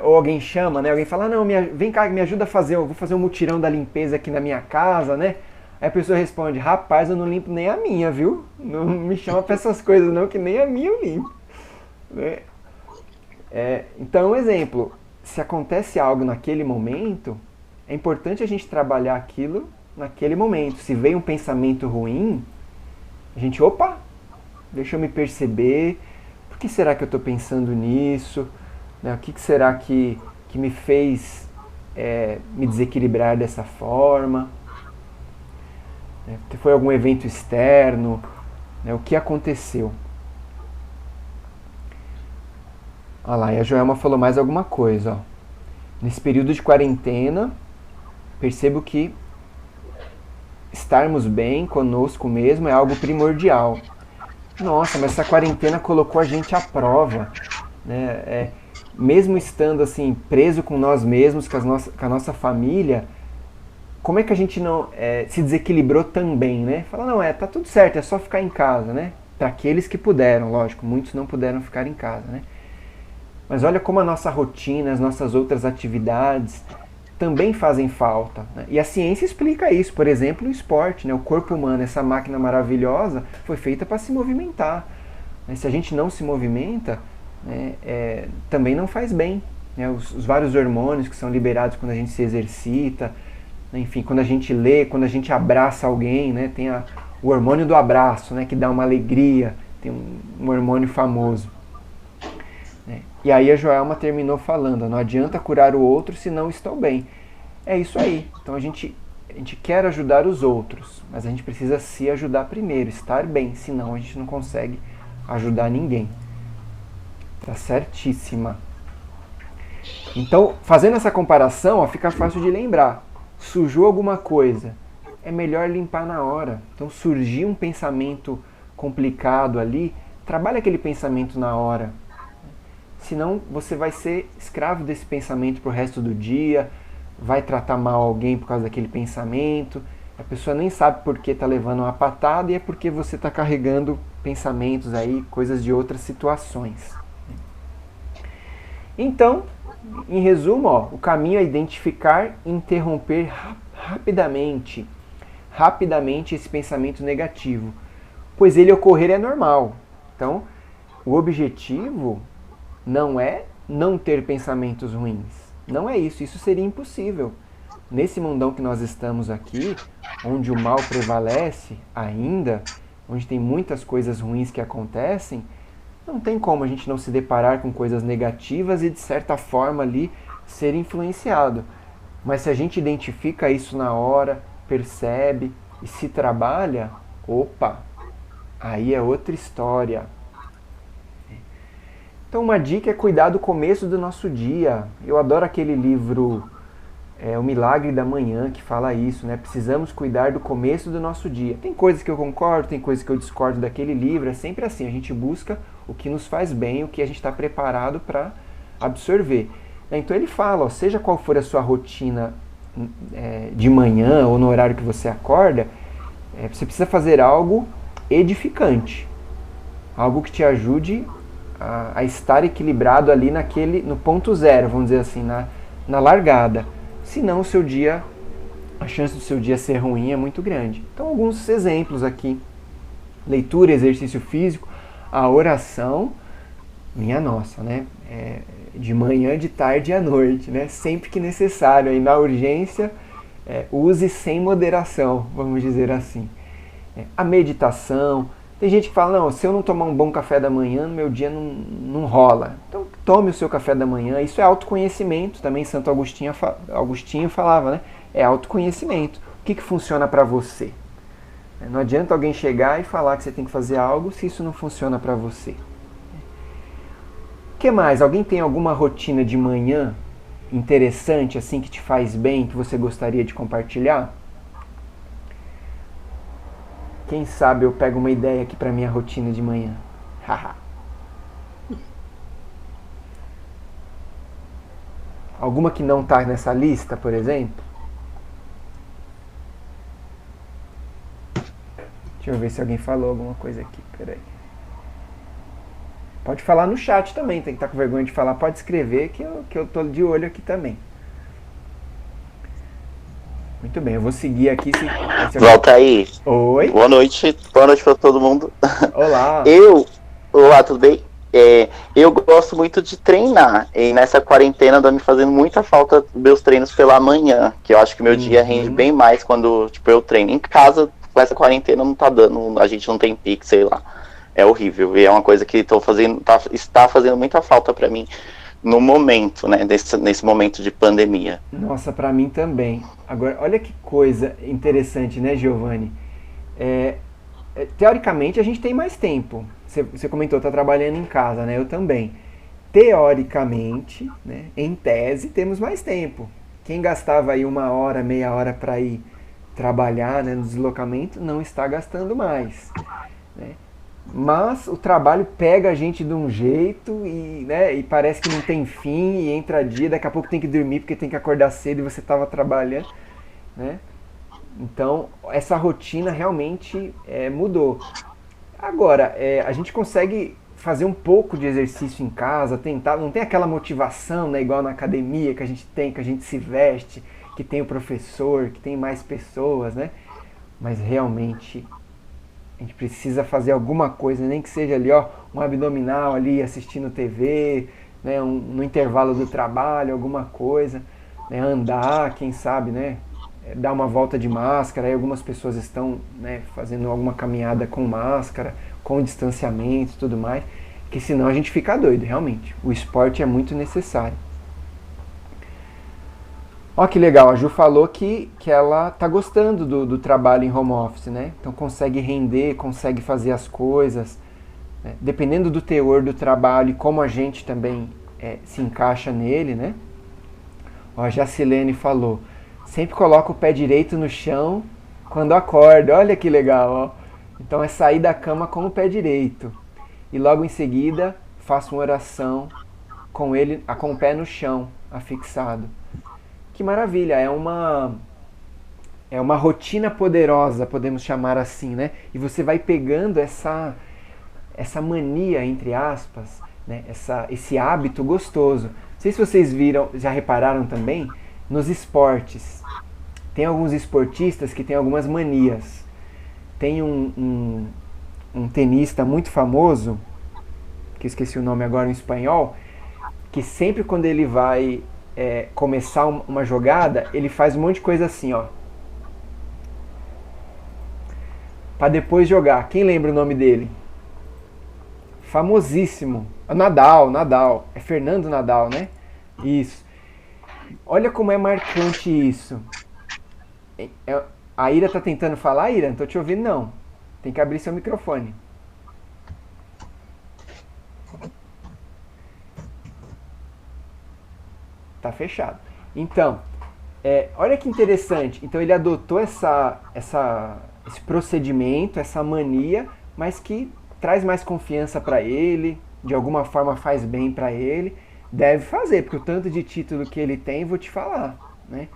ou alguém chama, né? Alguém fala, não, vem cá, me ajuda a fazer, eu vou fazer um mutirão da limpeza aqui na minha casa, né? Aí a pessoa responde, rapaz, eu não limpo nem a minha, viu? Não me chama pra essas coisas não, que nem a minha eu limpo. Né? Então, um exemplo, se acontece algo naquele momento, é importante a gente trabalhar aquilo naquele momento. Se veio um pensamento ruim, a gente, opa, deixa eu me perceber, por que será que eu estou pensando nisso? Né? O que será que me fez me desequilibrar dessa forma? Foi algum evento externo? Né? O que aconteceu? Olha lá, e a Joelma falou mais alguma coisa. Ó. Nesse período de quarentena, percebo que estarmos bem conosco mesmo é algo primordial. Nossa, mas essa quarentena colocou a gente à prova, né? Mesmo estando assim preso com nós mesmos, com a nossa família, como é que a gente não se desequilibrou também, né? Fala, não, tá tudo certo, é só ficar em casa, né? Para aqueles que puderam, lógico, muitos não puderam ficar em casa, né? Mas olha como a nossa rotina, as nossas outras atividades também fazem falta, né? E a ciência explica isso, por exemplo, o esporte, né? O corpo humano, essa máquina maravilhosa, foi feita para se movimentar. Né? Se a gente não se movimenta, né, também não faz bem. Né? Os vários hormônios que são liberados quando a gente se exercita, né? Enfim, quando a gente lê, quando a gente abraça alguém, né? Tem o hormônio do abraço, né? Que dá uma alegria, tem um hormônio famoso. E aí a Joelma terminou falando, não adianta curar o outro se não estou bem. É isso aí. Então a gente quer ajudar os outros, mas a gente precisa se ajudar primeiro, estar bem, senão a gente não consegue ajudar ninguém. Tá certíssima. Então, fazendo essa comparação, ó, fica fácil de lembrar. Sujou alguma coisa, é melhor limpar na hora. Então surgiu um pensamento complicado ali, trabalha aquele pensamento na hora. Senão você vai ser escravo desse pensamento pro resto do dia, vai tratar mal alguém por causa daquele pensamento. A pessoa nem sabe por que está levando uma patada e é porque você está carregando pensamentos aí, coisas de outras situações. Então, em resumo, o caminho é identificar e interromper rapidamente esse pensamento negativo, pois ele ocorrer é normal. Então, o objetivo não é não ter pensamentos ruins. Não é isso, isso seria impossível. Nesse mundão que nós estamos aqui, onde o mal prevalece ainda, onde tem muitas coisas ruins que acontecem, não tem como a gente não se deparar com coisas negativas e de certa forma ali ser influenciado. Mas se a gente identifica isso na hora, percebe e se trabalha, opa, aí é outra história. Então uma dica é cuidar do começo do nosso dia. Eu adoro aquele livro O Milagre da Manhã, que fala isso, né? Precisamos cuidar do começo do nosso dia. Tem coisas que eu concordo, tem coisas que eu discordo daquele livro, é sempre assim, a gente busca o que nos faz bem, o que a gente está preparado para absorver. Então ele fala, seja qual for a sua rotina de manhã ou no horário que você acorda, você precisa fazer algo edificante, algo que te ajude a estar equilibrado ali no ponto zero, vamos dizer assim, na largada. Senão o seu dia, a chance do seu dia ser ruim é muito grande. Então alguns exemplos aqui: leitura, exercício físico, a oração, minha nossa, né? De manhã, de tarde e à noite, né? Sempre que necessário, aí na urgência, use sem moderação, vamos dizer assim. A meditação. Tem gente que fala, não, se eu não tomar um bom café da manhã, meu dia não rola. Então tome o seu café da manhã. Isso é autoconhecimento. Também Santo Agostinho falava, né? É autoconhecimento. O que funciona para você? Não adianta alguém chegar e falar que você tem que fazer algo se isso não funciona para você. O que mais? Alguém tem alguma rotina de manhã interessante, assim, que te faz bem, que você gostaria de compartilhar? Quem sabe eu pego uma ideia aqui para minha rotina de manhã. Alguma que não está nessa lista, por exemplo? Deixa eu ver se alguém falou alguma coisa aqui. Peraí. Pode falar no chat também. Tem que estar com vergonha de falar. Pode escrever que eu tô de olho aqui também. Muito bem, eu vou seguir aqui. Volta aí. Oi. Boa noite para todo mundo. Olá. Olá, tudo bem? Eu gosto muito de treinar. E nessa quarentena anda me fazendo muita falta meus treinos pela manhã. Que eu acho que meu dia rende bem mais quando eu treino. Em casa, com essa quarentena não tá dando, a gente não tem pique, sei lá. É horrível. E é uma coisa que está fazendo muita falta para mim no momento, né? Nesse momento de pandemia. Nossa, para mim também. Agora, olha que coisa interessante, né, Giovanni? Teoricamente, a gente tem mais tempo. Você comentou, tá trabalhando em casa, né? Eu também. Teoricamente, né, em tese, temos mais tempo. Quem gastava aí 1 hora, meia hora para ir trabalhar, né, no deslocamento, não está gastando mais, né? Mas o trabalho pega a gente de um jeito e parece que não tem fim, e entra dia, daqui a pouco tem que dormir porque tem que acordar cedo e você estava trabalhando, né? Então, essa rotina realmente mudou. Agora, a gente consegue fazer um pouco de exercício em casa, tentar, não tem aquela motivação, né, igual na academia que a gente tem, que a gente se veste, que tem o professor, que tem mais pessoas, né? Mas realmente a gente precisa fazer alguma coisa, nem que seja ali, um abdominal ali assistindo TV, né, no intervalo do trabalho, alguma coisa, né, andar, quem sabe, né, dar uma volta de máscara. Aí algumas pessoas estão, né, fazendo alguma caminhada com máscara, com distanciamento e tudo mais, que senão a gente fica doido, realmente. O esporte é muito necessário. Ó, que legal, a Ju falou que ela tá gostando do trabalho em home office, né? Então consegue render, consegue fazer as coisas, né? Dependendo do teor do trabalho e como a gente também se encaixa nele, né? Ó, a Jacilene falou, sempre coloca o pé direito no chão quando acorda. Olha que legal, ó. Então é sair da cama com o pé direito. e logo em seguida faço uma oração com ele, com o pé no chão, afixado. Que maravilha, é uma rotina poderosa, podemos chamar assim, né? E você vai pegando essa mania, entre aspas, né? Esse hábito gostoso. Não sei se vocês viram, já repararam também, nos esportes. Tem alguns esportistas que têm algumas manias. Tem um tenista muito famoso, que eu esqueci o nome agora em espanhol, que sempre quando ele vai começar uma jogada, ele faz um monte de coisa assim, ó, para depois jogar. Quem lembra o nome dele? Famosíssimo. Nadal. É Fernando Nadal, né? Isso. Olha como é marcante isso. A Ira tá tentando falar, Ira? Não tô te ouvindo, não. Tem que abrir seu microfone. Tá fechado. Então, olha que interessante. Então ele adotou esse procedimento, essa mania, mas que traz mais confiança para ele, de alguma forma faz bem para ele. Deve fazer, porque o tanto de título que ele tem, vou te falar, né?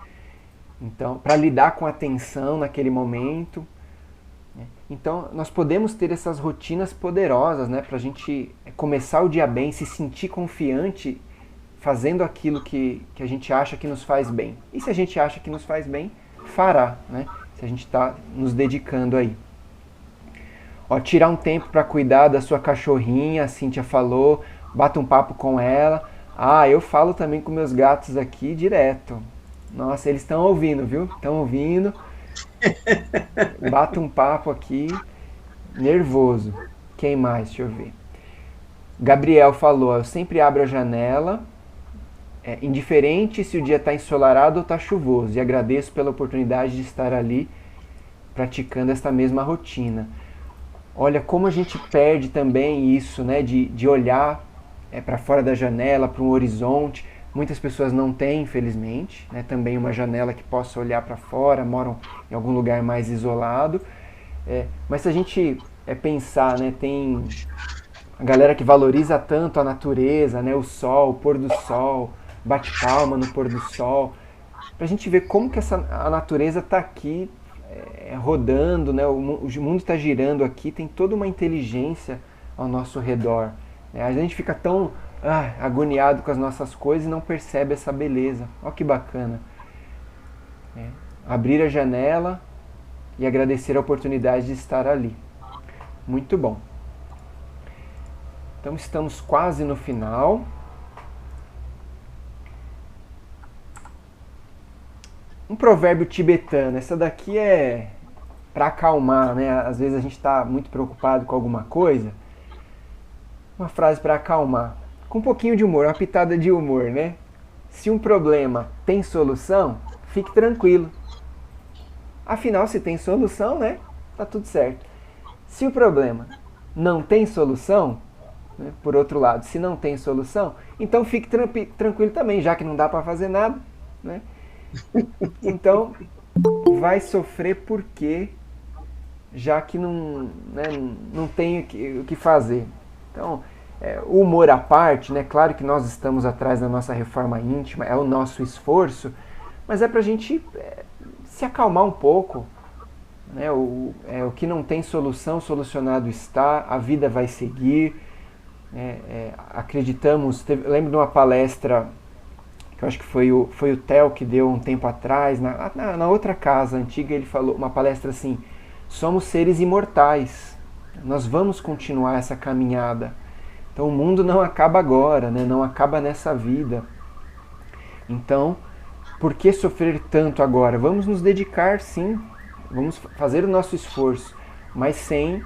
Então, para lidar com a tensão naquele momento. Né? Então, nós podemos ter essas rotinas poderosas, né? Para a gente começar o dia bem, se sentir confiante fazendo aquilo que a gente acha que nos faz bem. E se a gente acha que nos faz bem, fará, né? Se a gente está nos dedicando aí. Ó, tirar um tempo para cuidar da sua cachorrinha, a Cíntia falou, bata um papo com ela. Ah, eu falo também com meus gatos aqui direto. Nossa, eles estão ouvindo, viu? Estão ouvindo. Bata um papo aqui, nervoso. Quem mais? Deixa eu ver. Gabriel falou, eu sempre abro a janela, indiferente se o dia está ensolarado ou está chuvoso, e agradeço pela oportunidade de estar ali praticando esta mesma rotina. Olha como a gente perde também isso, né, de olhar para fora da janela, para um horizonte. Muitas pessoas não têm, infelizmente, né, também uma janela que possa olhar para fora, moram em algum lugar mais isolado. Mas se a gente pensar, né, tem a galera que valoriza tanto a natureza, né, o sol, o pôr do sol, bate palma no pôr do sol, para a gente ver como que a natureza está aqui rodando, né, o mundo está girando aqui, tem toda uma inteligência ao nosso redor. A gente fica tão agoniado com as nossas coisas e não percebe essa beleza. Olha que bacana. Abrir a janela e agradecer a oportunidade de estar ali. Muito bom. Então estamos quase no final. Um provérbio tibetano. Essa daqui é para acalmar, né? Às vezes a gente está muito preocupado com alguma coisa. Uma frase para acalmar. Com um pouquinho de humor, uma pitada de humor, né? Se um problema tem solução, fique tranquilo. Afinal, se tem solução, né? Tá tudo certo. Se o problema não tem solução, né? Por outro lado, se não tem solução, então fique tranquilo também, já que não dá para fazer nada, né? Então, vai sofrer por quê? Já que não tem o que fazer. Então, o humor à parte, né? Claro que nós estamos atrás da nossa reforma íntima, é o nosso esforço, mas é para a gente se acalmar um pouco. Né? O que não tem solução, solucionado está, a vida vai seguir. Acreditamos, eu lembro de uma palestra, que eu acho que foi o Theo que deu um tempo atrás, na outra casa antiga, ele falou, uma palestra assim, somos seres imortais, nós vamos continuar essa caminhada. Então o mundo não acaba agora, né? Não acaba nessa vida. Então, por que sofrer tanto agora? Vamos nos dedicar, sim, vamos fazer o nosso esforço, mas sem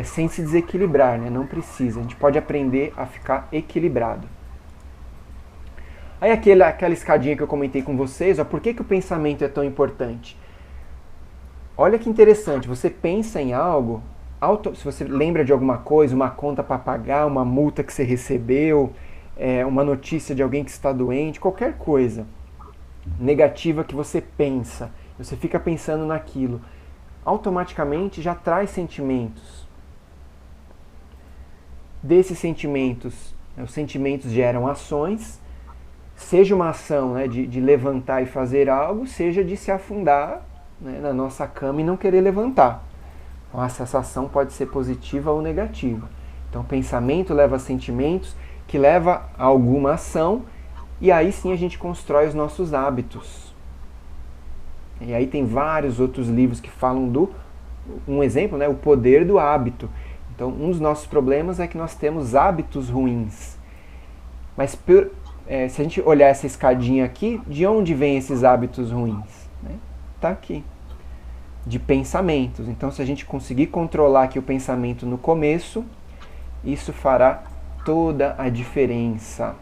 se desequilibrar, né? Não precisa, a gente pode aprender a ficar equilibrado. Aí aquela escadinha que eu comentei com vocês, por que o pensamento é tão importante? Olha que interessante, você pensa em algo, se você lembra de alguma coisa, uma conta para pagar, uma multa que você recebeu, uma notícia de alguém que está doente, qualquer coisa negativa que você pensa, você fica pensando naquilo, automaticamente já traz sentimentos. Desses sentimentos, os sentimentos geram ações, seja uma ação, né, de levantar e fazer algo, seja de se afundar, né, na nossa cama e não querer levantar. Então, essa ação pode ser positiva ou negativa. Então, pensamento leva a sentimentos, que leva a alguma ação, e aí sim a gente constrói os nossos hábitos. E aí tem vários outros livros que falam um exemplo, né, o poder do hábito. Então, um dos nossos problemas é que nós temos hábitos ruins. Mas se a gente olhar essa escadinha aqui, de onde vêm esses hábitos ruins? Tá aqui. De pensamentos. Então, se a gente conseguir controlar aqui o pensamento no começo, isso fará toda a diferença.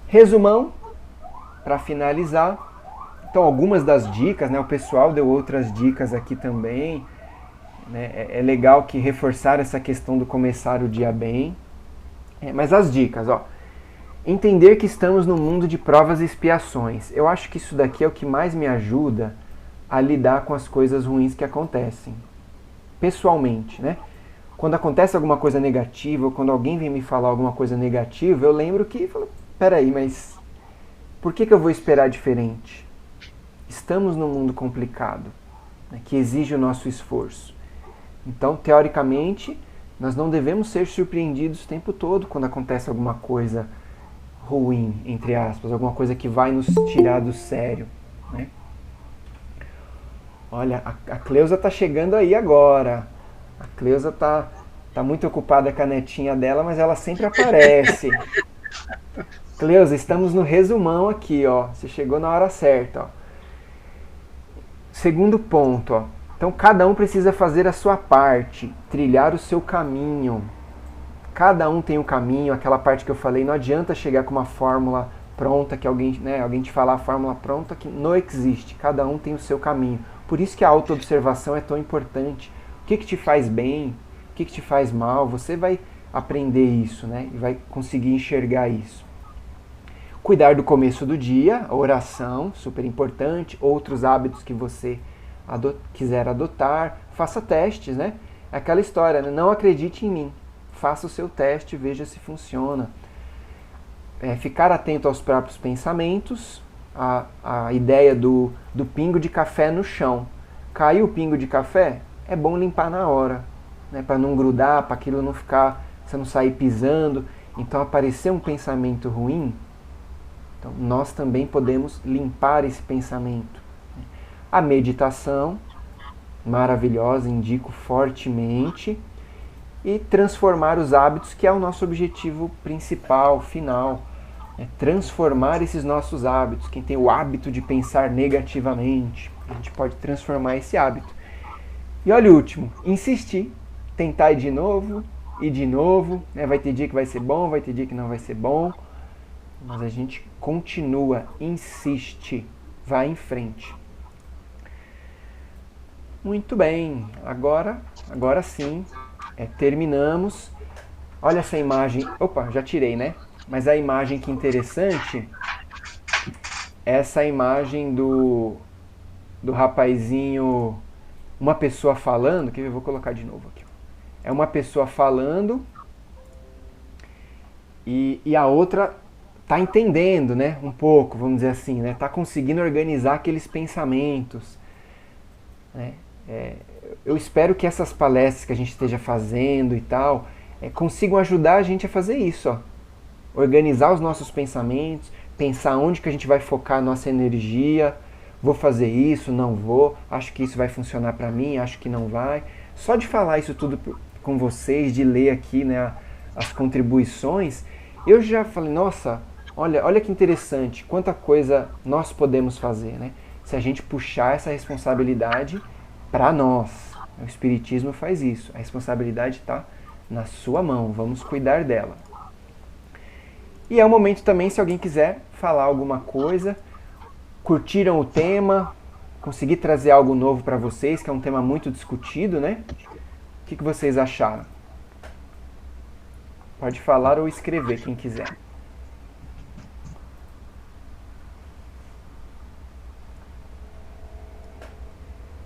Resumão, para finalizar. Então, algumas das dicas, né, o pessoal deu outras dicas aqui também. Né, é legal que reforçar essa questão do começar o dia bem. Mas as dicas, ó. Entender que estamos num mundo de provas e expiações. Eu acho que isso daqui é o que mais me ajuda a lidar com as coisas ruins que acontecem. Pessoalmente, né? Quando acontece alguma coisa negativa, ou quando alguém vem me falar alguma coisa negativa, eu lembro que, peraí, mas por que eu vou esperar diferente? Estamos num mundo complicado, né, que exige o nosso esforço. Então, teoricamente, nós não devemos ser surpreendidos o tempo todo quando acontece alguma coisa ruim, entre aspas, alguma coisa que vai nos tirar do sério, né? Olha, a Cleusa tá chegando aí agora. A Cleusa tá muito ocupada com a netinha dela, mas ela sempre aparece. Cleusa, estamos no resumão aqui, ó. Você chegou na hora certa, ó. Segundo ponto, ó. Então, cada um precisa fazer a sua parte, trilhar o seu caminho. Cada um tem um caminho, aquela parte que eu falei, não adianta chegar com uma fórmula pronta, que alguém te falar a fórmula pronta, que não existe. Cada um tem o seu caminho. Por isso que a autoobservação é tão importante. O que te faz bem, o que te faz mal, você vai aprender isso, né? E vai conseguir enxergar isso. Cuidar do começo do dia, a oração, super importante. Outros hábitos que você quiser adotar, faça testes, né? É aquela história, né? Não acredite em mim. Faça o seu teste e veja se funciona. Ficar atento aos próprios pensamentos, a ideia do pingo de café no chão. Caiu o pingo de café, é bom limpar na hora, né? Para não grudar, para aquilo não ficar, você não sair pisando. Então, aparecer um pensamento ruim, então, nós também podemos limpar esse pensamento. A meditação, maravilhosa, indico fortemente. E transformar os hábitos, que é o nosso objetivo principal, final. Transformar esses nossos hábitos. Quem tem o hábito de pensar negativamente, a gente pode transformar esse hábito. E olha o último, insistir, tentar ir de novo, né? Vai ter dia que vai ser bom, vai ter dia que não vai ser bom, mas a gente continua, insiste, vai em frente. Muito bem, agora sim, terminamos. Olha essa imagem, opa, já tirei, né? Mas a imagem que interessante, essa imagem do rapazinho, uma pessoa falando, que eu vou colocar de novo aqui. É uma pessoa falando e a outra tá entendendo, né? Um pouco, vamos dizer assim, né? Tá conseguindo organizar aqueles pensamentos, né? Eu espero que essas palestras que a gente esteja fazendo e tal, consigam ajudar a gente a fazer isso, ó. Organizar os nossos pensamentos, pensar onde que a gente vai focar a nossa energia. Vou fazer isso, não vou, acho que isso vai funcionar para mim, acho que não vai. Só de falar isso tudo com vocês, de ler aqui, né, as contribuições, eu já falei, nossa, olha que interessante, quanta coisa nós podemos fazer, né? Se a gente puxar essa responsabilidade para nós. O Espiritismo faz isso, a responsabilidade está na sua mão, vamos cuidar dela. E é o momento também, se alguém quiser falar alguma coisa, curtiram o tema, consegui trazer algo novo para vocês, que é um tema muito discutido, né? O que vocês acharam? Pode falar ou escrever, quem quiser.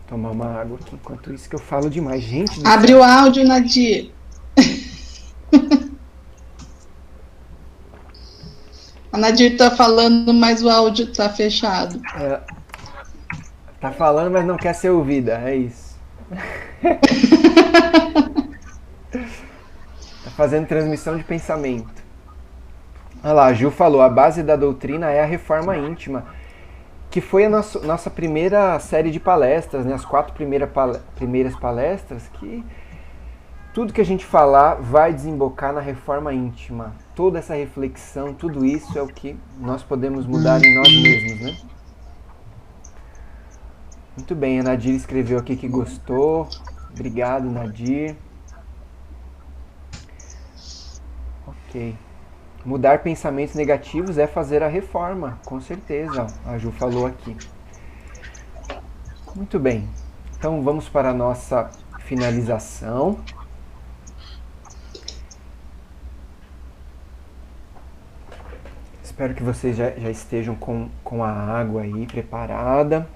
Tomar uma água aqui, enquanto isso que eu falo demais. Gente, abre o áudio, Nadir. A Nadir tá falando, mas o áudio tá fechado. Tá falando, mas não quer ser ouvida, é isso. Tá fazendo transmissão de pensamento. Olha lá, a Ju falou, a base da doutrina é a reforma íntima, que foi a nossa primeira série de palestras, né? As 4 primeiras palestras, que tudo que a gente falar vai desembocar na reforma íntima. Toda essa reflexão, tudo isso é o que nós podemos mudar em nós mesmos, né? Muito bem, a Nadir escreveu aqui que gostou. Obrigado, Nadir. Ok. Mudar pensamentos negativos é fazer a reforma, com certeza. A Ju falou aqui. Muito bem. Então vamos para a nossa finalização. Espero que vocês já estejam com a água aí preparada.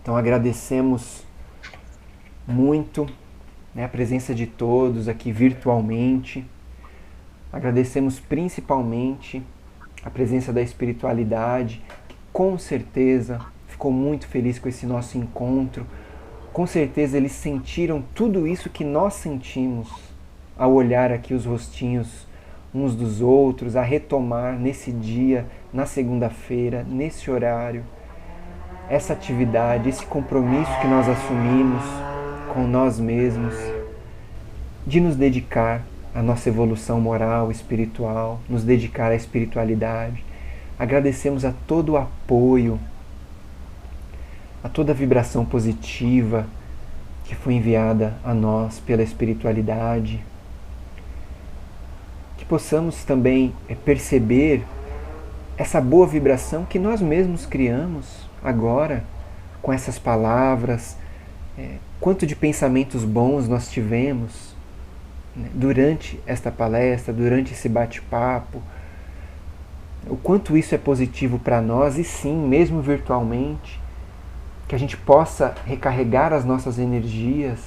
Então agradecemos muito, né, a presença de todos aqui virtualmente. Agradecemos principalmente a presença da espiritualidade, que com certeza ficou muito feliz com esse nosso encontro. Com certeza eles sentiram tudo isso que nós sentimos ao olhar aqui os rostinhos uns dos outros, a retomar nesse dia, na segunda-feira, nesse horário, essa atividade, esse compromisso que nós assumimos com nós mesmos, de nos dedicar à nossa evolução moral, espiritual, nos dedicar à espiritualidade. Agradecemos a todo o apoio, a toda a vibração positiva que foi enviada a nós pela espiritualidade. Que possamos também perceber essa boa vibração que nós mesmos criamos agora, com essas palavras, quanto de pensamentos bons nós tivemos, né, durante esta palestra, durante esse bate-papo, o quanto isso é positivo para nós, e sim, mesmo virtualmente, que a gente possa recarregar as nossas energias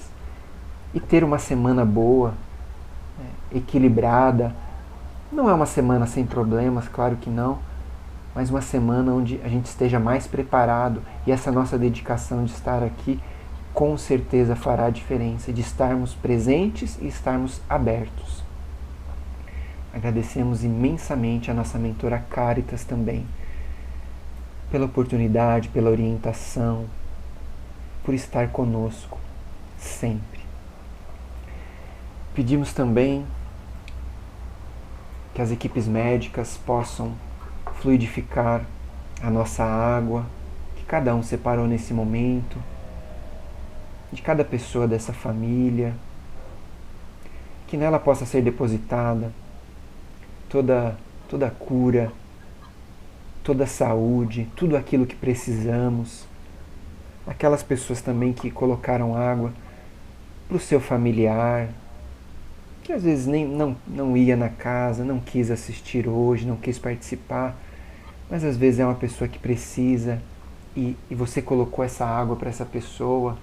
e ter uma semana boa, equilibrada. Não é uma semana sem problemas, claro que não, mas uma semana onde a gente esteja mais preparado, e essa nossa dedicação de estar aqui com certeza fará a diferença, de estarmos presentes e estarmos abertos. Agradecemos imensamente a nossa mentora Caritas também, pela oportunidade, pela orientação, por estar conosco sempre. Pedimos também que as equipes médicas possam fluidificar a nossa água, que cada um separou nesse momento, de cada pessoa dessa família, que nela possa ser depositada toda a cura, toda a saúde, tudo aquilo que precisamos. Aquelas pessoas também que colocaram água para o seu familiar, que às vezes não ia na casa, não quis assistir hoje, não quis participar, mas às vezes é uma pessoa que precisa, e você colocou essa água para essa pessoa,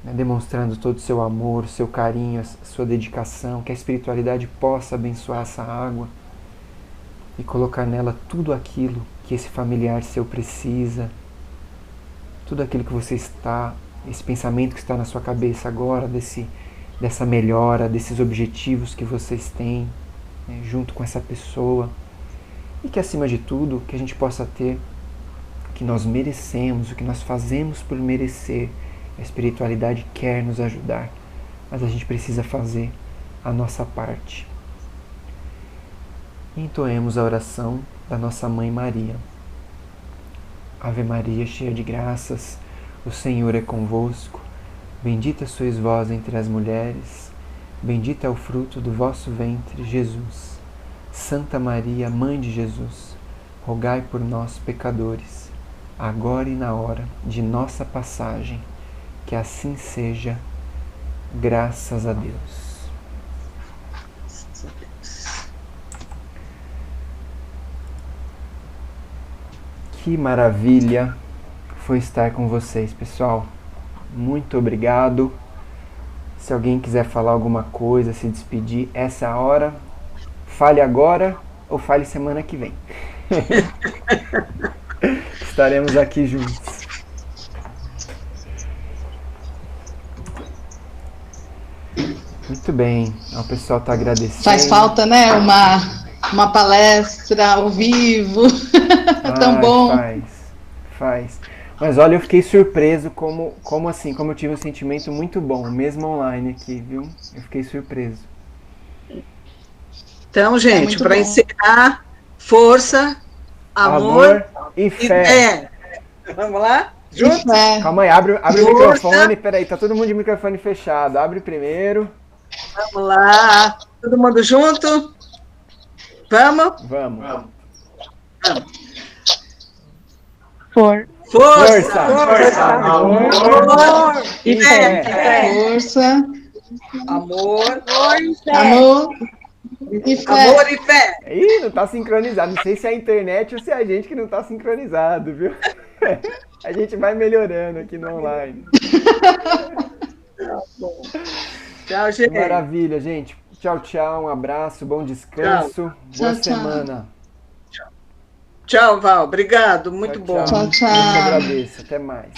né, demonstrando todo o seu amor, o seu carinho, a sua dedicação, que a espiritualidade possa abençoar essa água e colocar nela tudo aquilo que esse familiar seu precisa, tudo aquilo que você está, esse pensamento que está na sua cabeça agora, dessa melhora, desses objetivos que vocês têm, né, junto com essa pessoa, e que acima de tudo, que a gente possa ter o que nós merecemos, o que nós fazemos por merecer. A espiritualidade quer nos ajudar, mas a gente precisa fazer a nossa parte. E entoemos a oração da nossa Mãe Maria. Ave Maria, cheia de graças, o Senhor é convosco. Bendita sois vós entre as mulheres, bendito é o fruto do vosso ventre, Jesus. Santa Maria, Mãe de Jesus, rogai por nós, pecadores, agora e na hora de nossa passagem. Que assim seja, graças a Deus. Que maravilha foi estar com vocês, pessoal. Muito obrigado. Se alguém quiser falar alguma coisa, se despedir, essa é a hora. Fale agora ou fale semana que vem. Estaremos aqui juntos. Muito bem. O pessoal está agradecendo. Faz falta, né? Uma palestra ao vivo. É tão bom. Faz. Mas olha, eu fiquei surpreso como eu tive um sentimento muito bom, mesmo online aqui, viu? Eu fiquei surpreso. Então, gente, para encerrar, força, amor e fé. Vamos lá? Junto? Calma aí, abre o microfone. Peraí, tá todo mundo de microfone fechado. Abre primeiro. Vamos lá. Todo mundo junto? Vamos? Vamos. Força. Amor e fé. Força. Amor e fé. Amor e fé. Ih, não tá sincronizado. Não sei se é a internet ou se é a gente que não tá sincronizado, viu? A gente vai melhorando aqui no online. Tchau, gente. Maravilha, gente. Tchau. Um abraço, bom descanso. Boa semana. Tchau, Val. Obrigado. Muito bom. Tchau. Eu que agradeço. Até mais.